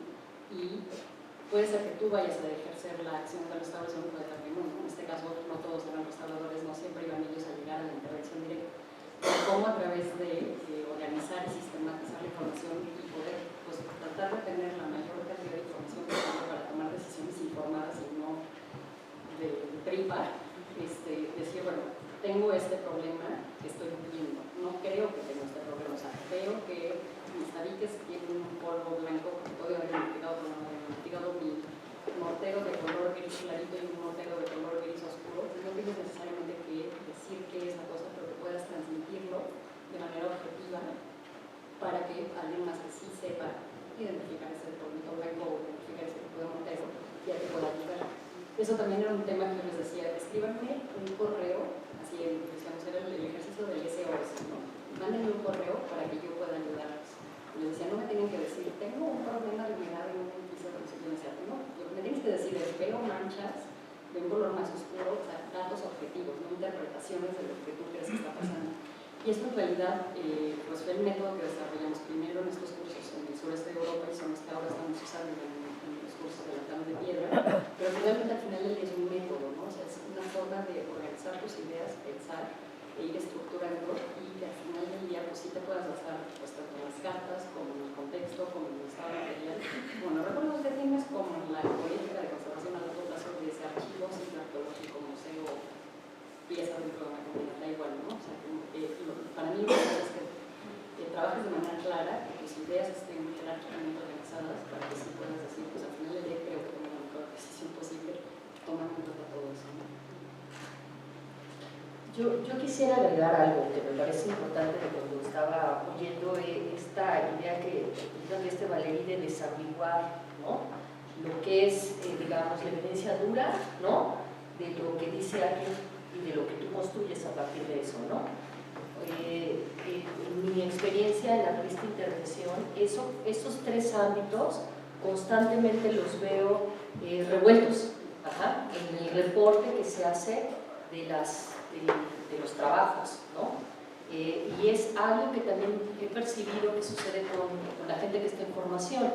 S6: Y puede ser que tú vayas a ejercer la acción de restauración de patrimonio. En este caso, no todos eran restauradores, no siempre iban ellos a llegar a la intervención directa. Pero cómo a través de organizar y sistematizar la información y poder pues, tratar de tener la mayor cantidad de información posible para tomar decisiones informadas y no de tripa, decir, bueno, tengo este problema que estoy viviendo. No creo que tengo este problema, o sea, creo que mis tabiques tienen un polvo blanco que puede haber investigado, pero no haber investigado, mi mortero de color gris clarito y un mortero de color gris oscuro. No tienes necesariamente que decir qué es la cosa, pero que puedas transmitirlo de manera objetiva para que alguien más que sí sepa identificar ese polvito blanco o identificar ese tipo de mortero ya te pueda ayudar. Eso también era un tema que yo les decía, escríbanme un correo, así digamos, era el ejercicio del SOS, ¿no? Mándenme un correo para que yo pueda ayudarles. Les decía, no me tienen que decir, tengo un problema de humedad en un piso de recipiente, no, lo que me tienes que decir es, veo manchas de un color más oscuro, o sea, datos objetivos, no interpretaciones de lo que tú crees que está pasando. Y esto en realidad pues fue el método que desarrollamos primero en estos cursos en el sureste de Europa y son los que ahora estamos usando en los cursos de la tabla de piedra, pero realmente al final es un método, ¿no? O sea, es una forma de organizar tus ideas, pensar e ir estructurando y que al final del día pues sí te puedas basar pues tanto en las cartas como en el contexto, como en el estado material, como en los recuerdos que tienes, como en la política de conservación a largo plazo de ese archivo, sitio arqueológico, museo, pieza dentro de una comunidad, da igual, ¿no? O sea, para mí lo que es que trabajes de manera clara, que tus ideas estén jerárquicamente organizadas para que sí puedas decir, pues al final del día creo que tengo la mejor decisión posible tomando en cuenta todo eso, ¿no?
S1: Yo quisiera agregar algo que me parece importante de cuando estaba oyendo esta idea que utiliza Valéry de desambiguar, ¿no? Lo que es, digamos, la evidencia dura, ¿no? De lo que dice alguien y de lo que tú construyes a partir de eso, ¿no? En mi experiencia en la revista Intervención, esos tres ámbitos constantemente los veo revueltos en el reporte que se hace de los trabajos, ¿no? Y es algo que también he percibido que sucede con la gente que está en formación,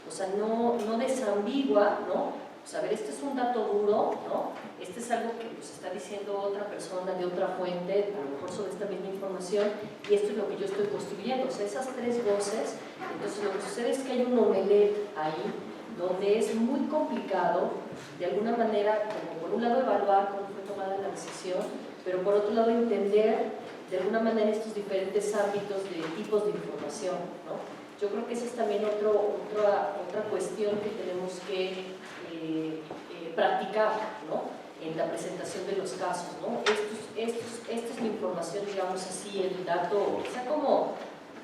S1: o sea, no desambigua, ¿no? O sea, a ver, este es un dato duro, ¿no? Este es algo que nos está diciendo otra persona de otra fuente, a lo mejor sobre esta misma información, y esto es lo que yo estoy construyendo. O sea, esas tres voces, entonces lo que sucede es que hay un omelette ahí, donde es muy complicado, de alguna manera, como por un lado evaluar cómo fue tomada la decisión, pero por otro lado entender de alguna manera estos diferentes ámbitos de tipos de información, ¿no? Yo creo que esa es también otra cuestión que tenemos que practicar, ¿no? En la presentación de los casos, ¿no? Esta es la información, digamos así, el dato, o sea, como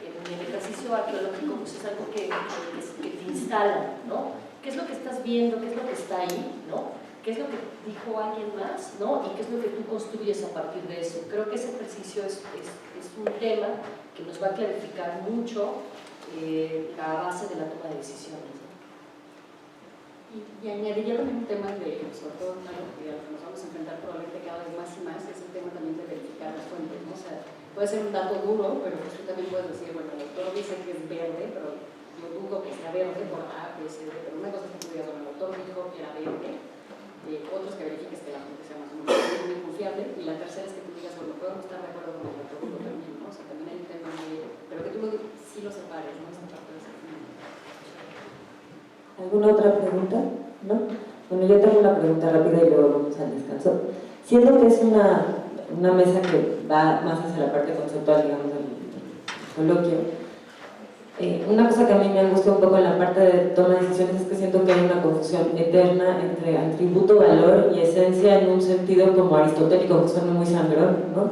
S1: en el ejercicio arqueológico, pues es algo que te instala, ¿no? ¿Qué es lo que estás viendo? ¿Qué es lo que está ahí? ¿No? ¿Qué es lo que dijo alguien más? ¿No? ¿Y qué es lo que tú construyes a partir de eso? Creo que ese ejercicio es un tema que nos va a clarificar mucho la base de la toma de decisiones, ¿no?
S6: Y añadiría también un tema de, sobre todo algo que nos vamos a enfrentar probablemente cada vez más y más, es el tema también de verificar las fuentes, ¿no? O sea, puede ser un dato duro, pero pues tú también puedes decir, bueno, el doctor dice que es verde, pero yo dudo que sea verde por A, B, C, D, pero una cosa es que tú digas, bueno, el doctor dijo que era verde, otros que verifiques que la fuente sea más o menos muy confiable, y la tercera es que tú digas, bueno, podemos estar de acuerdo con el doctor también, ¿no? O sea, también hay un tema de, pero que tú sí lo separes, ¿no? Esa parte de ese tema.
S4: ¿Alguna otra pregunta? ¿No? Bueno, yo tengo una pregunta rápida y luego vamos al descanso. Siento que es una mesa que va más hacia la parte conceptual, digamos, del coloquio. Una cosa que a mí me angustia un poco en la parte de toma de decisiones es que siento que hay una confusión eterna entre atributo, valor y esencia en un sentido como aristotélico, que suena muy sangrón, ¿no?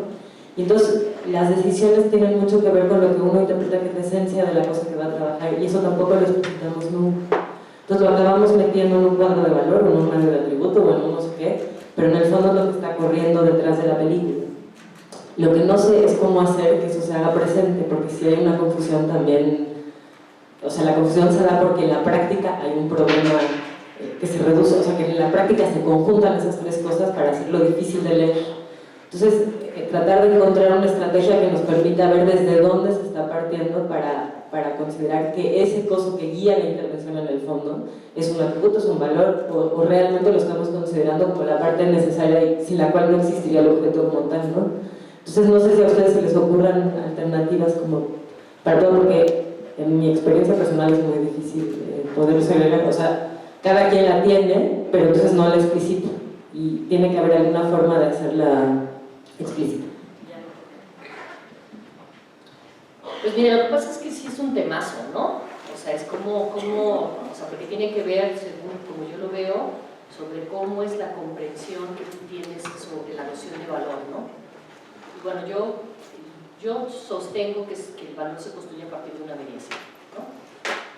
S4: Y entonces las decisiones tienen mucho que ver con lo que uno interpreta que es la esencia de la cosa que va a trabajar, y eso tampoco lo explicitamos nunca. Entonces lo acabamos metiendo en un cuadro de valor, o en un medio de atributo, o en un no sé qué, pero en el fondo es lo que está corriendo detrás de la película. Lo que no sé es cómo hacer que eso se haga presente, porque si hay una confusión también, o sea, la confusión se da porque en la práctica hay un problema que se reduce, o sea, que en la práctica se conjuntan esas tres cosas para hacerlo difícil de leer. Entonces, tratar de encontrar una estrategia que nos permita ver desde dónde se está partiendo para considerar que ese coso que guía la intervención en el fondo es un atributo, es un valor, o realmente lo estamos considerando como la parte necesaria y sin la cual no existiría el objeto como tal, ¿no? Entonces, no sé si a ustedes se les ocurran alternativas como para todo, porque en mi experiencia personal es muy difícil poder segregar, o sea, cada quien la tiene, pero entonces no la explicita y tiene que haber alguna forma de hacerla explícita.
S1: Pues mira, lo que pasa es que sí es un temazo, ¿no? O sea, es como o sea, porque tiene que ver, según como yo lo veo, sobre cómo es la comprensión que tú tienes sobre la noción de valor, ¿no? Y bueno, yo sostengo que el valor se construye a partir de una mediación, ¿no?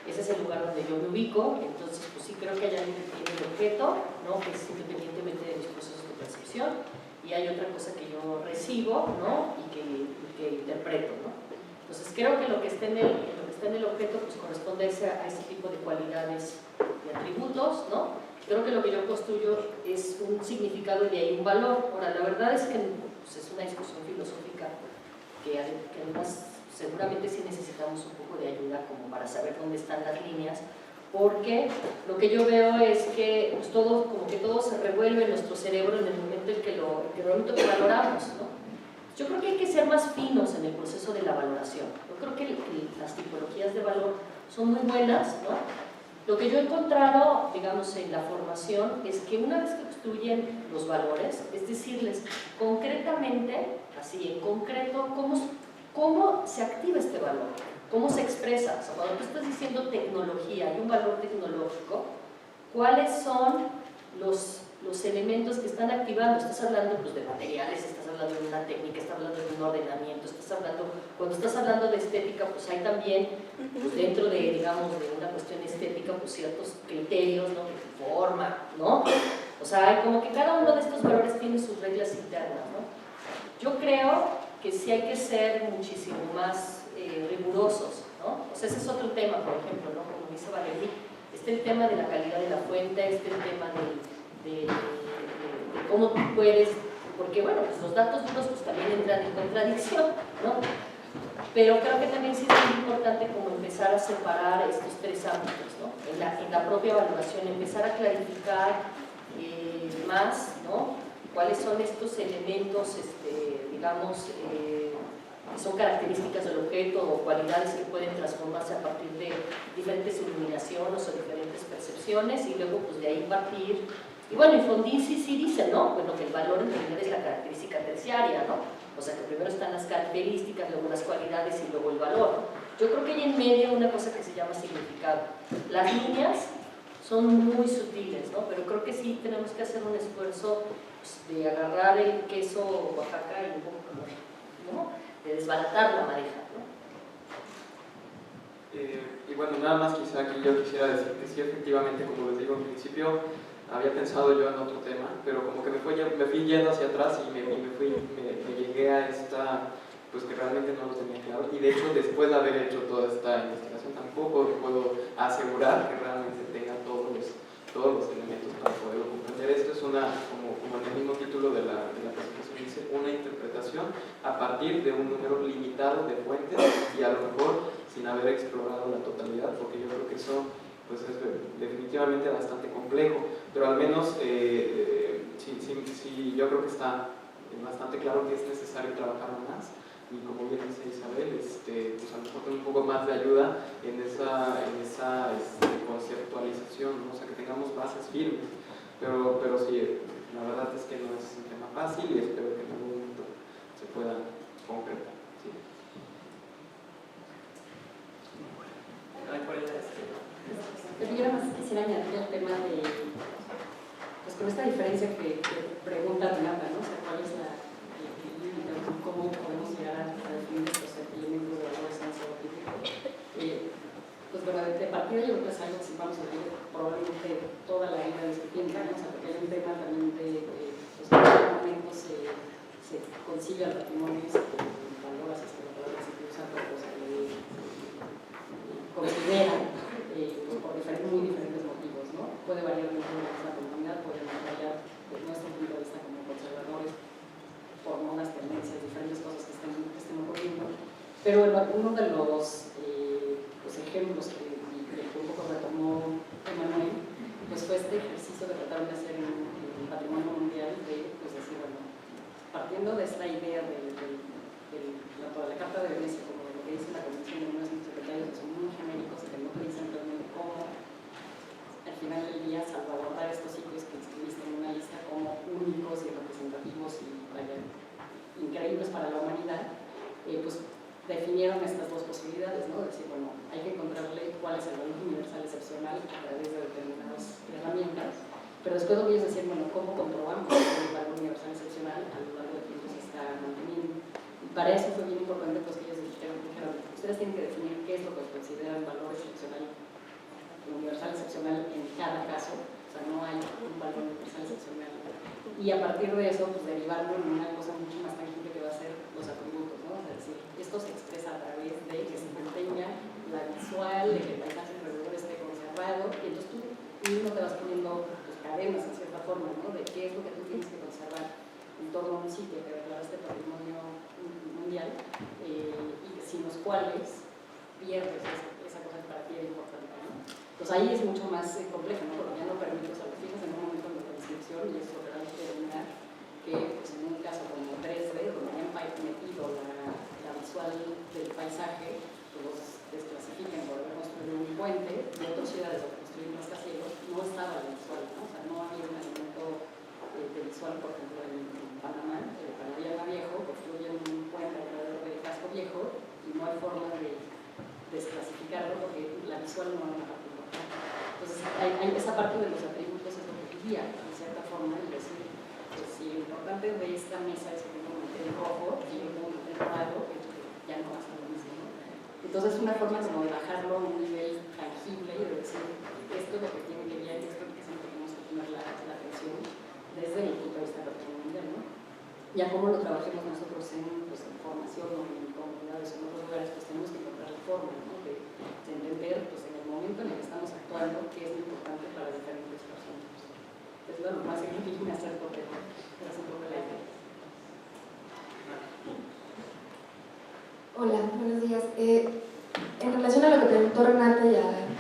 S1: Ese es el lugar donde yo me ubico, entonces pues sí creo que hay alguien que tiene el objeto, ¿no? Que es independientemente de mis procesos de percepción, y hay otra cosa que yo recibo, ¿no? Y que interpreto, ¿no? Entonces creo que lo que está en el objeto pues corresponde a ese tipo de cualidades y atributos, ¿no? Creo que lo que yo construyo es un significado y de ahí un valor. Ahora, la verdad es que pues, es una discusión filosófica que además seguramente sí necesitamos un poco de ayuda como para saber dónde están las líneas, porque lo que yo veo es que pues, como que todo se revuelve en nuestro cerebro en el momento en que realmente lo valoramos, ¿no? Yo creo que hay que ser más finos en el proceso de la valoración. Yo creo que las tipologías de valor son muy buenas, ¿no? Lo que yo he encontrado, digamos, en la formación es que una vez que construyen los valores, es decirles concretamente, así en concreto, cómo se activa este valor, cómo se expresa. O sea, cuando tú estás diciendo tecnología, hay un valor tecnológico, ¿cuáles son los elementos que están activando? Estás hablando pues, de materiales, estás hablando de una técnica, estás hablando de un ordenamiento, cuando estás hablando de estética, pues hay también, pues, dentro de, digamos, de una cuestión estética, pues ciertos criterios, ¿no? De forma, ¿no? O sea, hay como que cada uno de estos valores tiene sus reglas internas, ¿no? Yo creo que sí hay que ser muchísimo más rigurosos, ¿no? O sea, ese es otro tema, por ejemplo, ¿no? Como dice Valerie, el tema de la calidad de la fuente, el tema de cómo tú puedes, porque bueno, pues los datos duros pues también entran en contradicción, ¿no? Pero creo que también sí es muy importante como empezar a separar estos tres ámbitos, ¿no? En la propia valoración, empezar a clarificar más, ¿no? Cuáles son estos elementos, digamos, que son características del objeto o cualidades que pueden transformarse a partir de diferentes iluminaciones o diferentes percepciones, y luego pues de ahí partir. Y bueno, en Fondisi sí dice, ¿no? Bueno, que el valor en realidad es la característica terciaria, ¿no? O sea que primero están las características, luego las cualidades y luego el valor. Yo creo que hay en medio una cosa que se llama significado. Las líneas son muy sutiles, ¿no? Pero creo que sí tenemos que hacer un esfuerzo pues, de agarrar el queso Oaxaca y un poco como, ¿no? De desbaratar la madeja, ¿no?
S3: Y bueno, nada más quizá aquí yo quisiera decir que sí, efectivamente, como les digo al principio, había pensado yo en otro tema, pero como que me fui yendo hacia atrás y me llegué a esta, pues que realmente no lo tenía claro, y de hecho después de haber hecho toda esta investigación tampoco puedo asegurar que realmente tenga todos los elementos para poderlo comprender. Esto es como en el mismo título de la presentación dice, una interpretación a partir de un número limitado de fuentes y a lo mejor sin haber explorado la totalidad, porque yo creo que eso pues es definitivamente bastante complejo, pero al menos sí, yo creo que está bastante claro que es necesario trabajar más, y como bien dice Isabel, pues a lo mejor tener un poco más de ayuda en esa conceptualización, ¿no? O sea, que tengamos bases firmes, pero sí, la verdad es que no es un tema fácil y espero que en algún momento se pueda concretar. ¿Sí?
S6: Pero yo nada más quisiera añadir el tema de, pues con esta diferencia que pregunta Renata, ¿no? O sea, ¿cuál es el límite? ¿Cómo podemos llegar a definir estos elementos de valor sensorio-crítico? Pues bueno, de partida yo creo que es algo que sí vamos a ver probablemente toda la vida discutiendo, ¿no? O sea, porque hay un tema también de pues, en qué momento se concibe el patrimonio y se Pero uno de los ejemplos que un poco retomó Emanuel, pues fue este ejercicio que trataron de hacer en el patrimonio mundial, de pues decir, bueno, partiendo de esta idea tanto de la Carta de Venecia como de lo que dice la Convención de 1970, que son muy genéricos, que no te dicen realmente cómo al final del día salvaguardar estos sitios que inscribiste en una lista como únicos y representativos y increíbles para la humanidad, pues definieron estas dos posibilidades, ¿no? Decir, bueno, hay que encontrarle cuál es el valor universal excepcional a través de determinadas herramientas, pero después ellos decían, bueno, ¿cómo comprobamos que el valor universal excepcional a lo largo del tiempo se está manteniendo? Y para eso fue bien importante pues, que ellos dijeron, ustedes tienen que definir qué es lo que consideran valor excepcional, universal excepcional en cada caso, o sea, no hay un valor universal excepcional. Y a partir de eso, pues derivarlo en una cosa mucho más tangible que va a ser los atributos, ¿no? Es decir, esto se expresa a través de que se mantenga la visual, de que el paisaje alrededor esté conservado, y entonces tú mismo te vas poniendo tus cadenas en cierta forma, ¿no? De qué es lo que tú tienes que conservar en torno a un sitio que declaraste patrimonio mundial, y sin los cuales pierdes esa cosa que para ti es importante, ¿no? Pues ahí es mucho más complejo, ¿no? Porque ya no permite, o sea, lo fijas en un momento de transcripción y eso realmente determinar que pues, en un caso como 3D, donde han metido la visual del paisaje, pues los desclasifican por haber construido un puente, y otras ciudades donde construyen rascacielos, no estaba la visual, ¿no? O sea, no había un elemento de visual, por ejemplo, en Panamá, para Villa Viejo, construyen un puente alrededor del casco viejo y no hay forma de desclasificarlo porque la visual no es una parte importante. Entonces, hay esa parte de los atributos es lo que guía, de cierta forma, y decir, pues si lo importante de esta mesa es que tengo un mantel rojo y yo tengo un mantel dorado, ya no va a ser lo mismo, ¿no? Entonces, es una forma como de bajarlo a un nivel tangible y de decir, esto es lo que tiene que guiar y esto es lo que siempre tenemos que poner la atención desde el punto de vista patrimonial, ¿no? Ya como lo trabajemos nosotros en formación o en comunidades o en otros lugares, pues tenemos que encontrar la forma, ¿no? de entender pues, en el momento en el que estamos actuando qué es lo importante para diferentes personas. Es lo más difícil de hacer porque es un poco la idea.
S7: Hola, buenos días. En relación a lo que preguntó Renata y a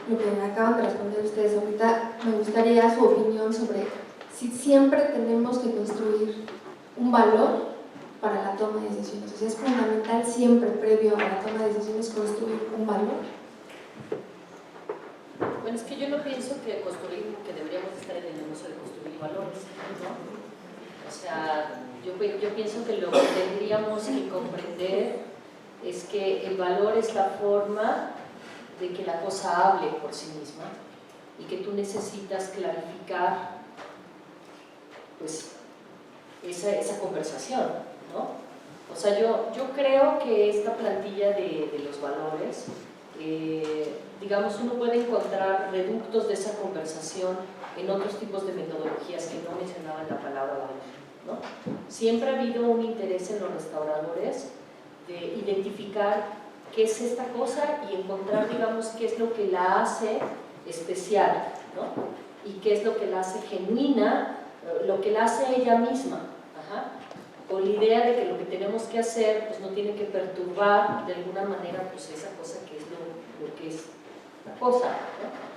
S7: lo que me acaban de responder ustedes ahorita, me gustaría su opinión sobre si siempre tenemos que construir un valor para la toma de decisiones. O sea, es fundamental siempre, previo a la toma de decisiones, construir un valor.
S1: Bueno, es que yo no pienso que deberíamos estar en el uso de construir valores, ¿no? O sea, yo pienso que lo que tendríamos que comprender es que el valor es la forma de que la cosa hable por sí misma y que tú necesitas clarificar pues esa conversación, ¿no? O sea, yo creo que esta plantilla de los valores, digamos, uno puede encontrar reductos de esa conversación en otros tipos de metodologías que no mencionaban la palabra valor, ¿no? Siempre ha habido un interés en los restauradores de identificar qué es esta cosa y encontrar, digamos, qué es lo que la hace especial, ¿no? Y qué es lo que la hace genuina, lo que la hace ella misma, con la idea de que lo que tenemos que hacer pues, no tiene que perturbar de alguna manera pues, esa cosa que es lo que es la cosa, ¿no?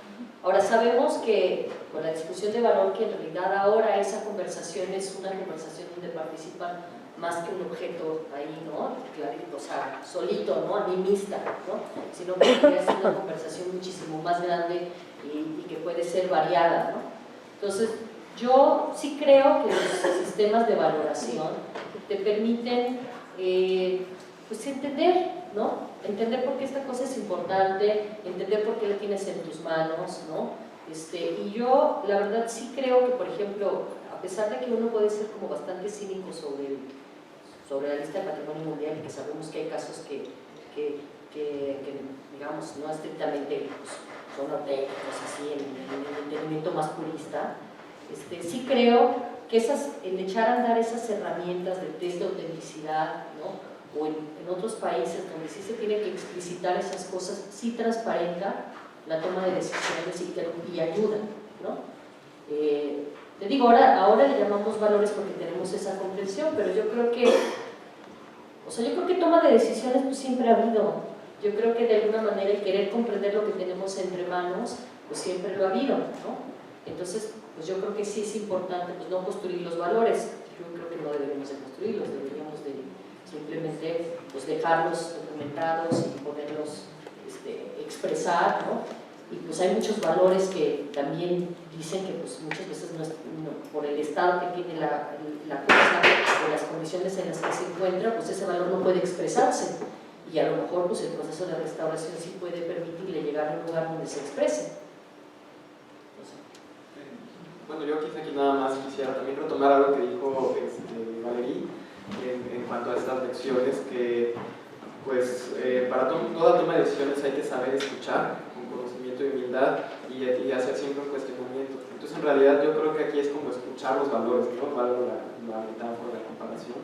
S1: Ahora sabemos que con la discusión de valor, que en realidad ahora esa conversación es una conversación donde participan más que un objeto ahí, ¿no? Clarito, o sea, solito, ¿no? Animista, ¿no? Sino que es una conversación muchísimo más grande y que puede ser variada, ¿no? Entonces, yo sí creo que los sistemas de valoración te permiten pues entender, ¿no? Entender por qué esta cosa es importante, entender por qué la tienes en tus manos, ¿no? Y yo, la verdad, sí creo que, por ejemplo, a pesar de que uno puede ser como bastante cínico sobre la lista de patrimonio mundial, que sabemos que hay casos que digamos, no estrictamente pues, son auténticos, así, en el entendimiento más purista, sí creo que el echar a andar esas herramientas de test de autenticidad, ¿no? O en otros países donde sí se tiene que explicitar esas cosas, sí transparenta la toma de decisiones y ayuda, ¿no? Te digo, ahora le llamamos valores porque tenemos esa comprensión, pero yo creo que O sea, yo creo que toma de decisiones pues siempre ha habido. Yo creo que de alguna manera el querer comprender lo que tenemos entre manos, pues siempre lo ha habido, ¿no? Entonces, pues yo creo que sí es importante pues no construir los valores. Yo creo que no deberíamos de construirlos, deberíamos de simplemente pues dejarlos documentados y poderlos expresar, ¿no? Y pues hay muchos valores que también dicen que pues muchas veces por el estado que tiene la cosa o las condiciones en las que se encuentra, pues ese valor no puede expresarse. Y a lo mejor pues el proceso de restauración sí puede permitirle llegar a un lugar donde se exprese. No sé.
S3: Bueno, yo quizá aquí nada más quisiera también retomar algo que dijo Valerie en cuanto a estas lecciones, que pues para toda toma de decisiones hay que saber escuchar con conocimiento y humildad y hacer siempre un cuestionamiento. Entonces en realidad yo creo que aquí es como escuchar los valores, ¿no? Valgo la metáfora, la comparación,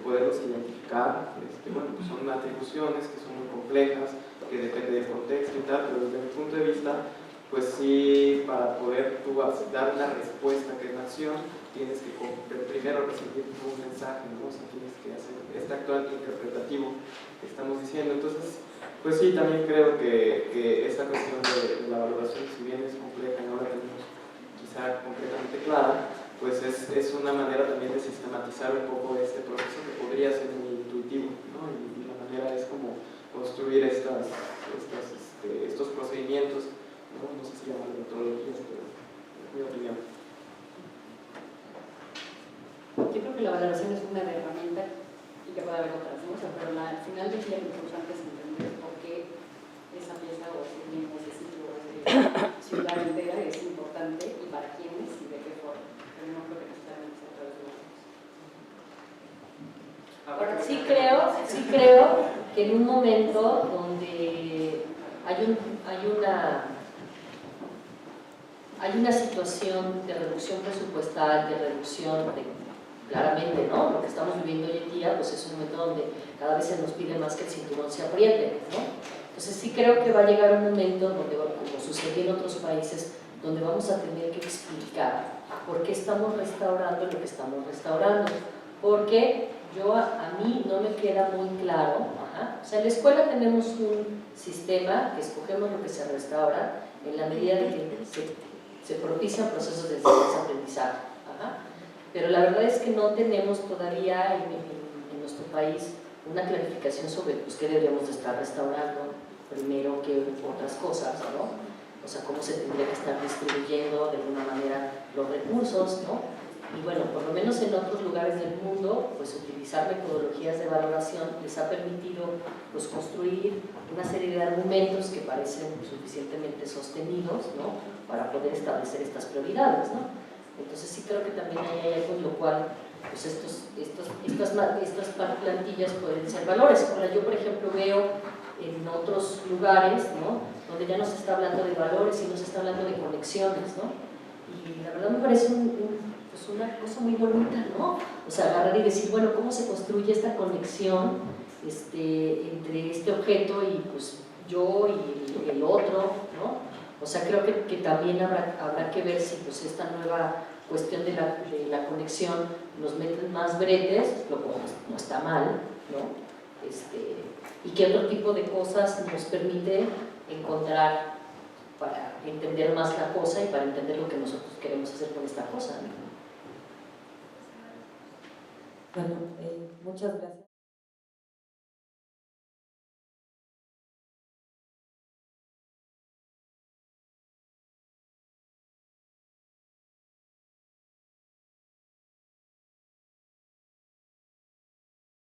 S3: poderlos identificar, bueno, pues son atribuciones que son muy complejas, que depende del contexto y tal, pero desde mi punto de vista, pues sí, para poder tú dar una respuesta que es la acción, tienes que primero recibir un mensaje, ¿no? O sea, tienes que hacer este acto interpretativo que estamos diciendo. Entonces, pues sí, también creo que esta cuestión de la valoración, si bien es compleja y no la tenemos quizá completamente clara, pues es una manera también de sistematizar un poco este proceso que podría ser muy intuitivo, ¿no? Y la manera es como construir estos procedimientos, no sé si llaman metodologías, pero es mi opinión.
S6: Yo creo que la valoración es una herramienta y que puede haber otras, ¿no? O sea, pero al final del día lo importante es entender por qué esa pieza o ese mismo, ese sitio o esa ciudad entera es importante y para quiénes y de qué forma. Pero no creo que necesariamente sea a través de los dos.
S1: Ahora, sí creo que en un momento donde hay una situación de reducción presupuestal, de reducción claramente, ¿no? Lo que estamos viviendo hoy en día, pues es un momento donde cada vez se nos pide más que el cinturón se apriete, ¿no? Entonces sí creo que va a llegar un momento donde, como sucedió en otros países, donde vamos a tener que explicar por qué estamos restaurando lo que estamos restaurando. Porque a mí no me queda muy claro, o sea, en la escuela tenemos un sistema que escogemos lo que se restaura en la medida de que se propician procesos de enseñanza-aprendizaje. Pero la verdad es que no tenemos todavía en nuestro país una clarificación sobre pues, qué deberíamos de estar restaurando primero que otras cosas, ¿no? O sea, cómo se tendría que estar distribuyendo de alguna manera los recursos, ¿no? Y bueno, por lo menos en otros lugares del mundo, pues utilizar metodologías de valoración les ha permitido pues, construir una serie de argumentos que parecen suficientemente sostenidos, ¿no? Para poder establecer estas prioridades, ¿no? Entonces sí creo que también hay algo en lo cual pues estas plantillas pueden ser valores. Ahora yo por ejemplo veo en otros lugares, ¿no? Donde ya no se está hablando de valores, sino se está hablando de conexiones, ¿no? Y la verdad me parece pues una cosa muy bonita, ¿no? O sea, agarrar y decir, bueno, ¿cómo se construye esta conexión entre este objeto y pues yo y el otro, ¿no? O sea, creo que también habrá que ver si pues esta nueva cuestión de la conexión nos mete más bretes, lo cual no está mal, ¿no? Y qué otro tipo de cosas nos permite encontrar para entender más la cosa y para entender lo que nosotros queremos hacer con esta cosa, ¿no?
S4: Bueno, muchas gracias.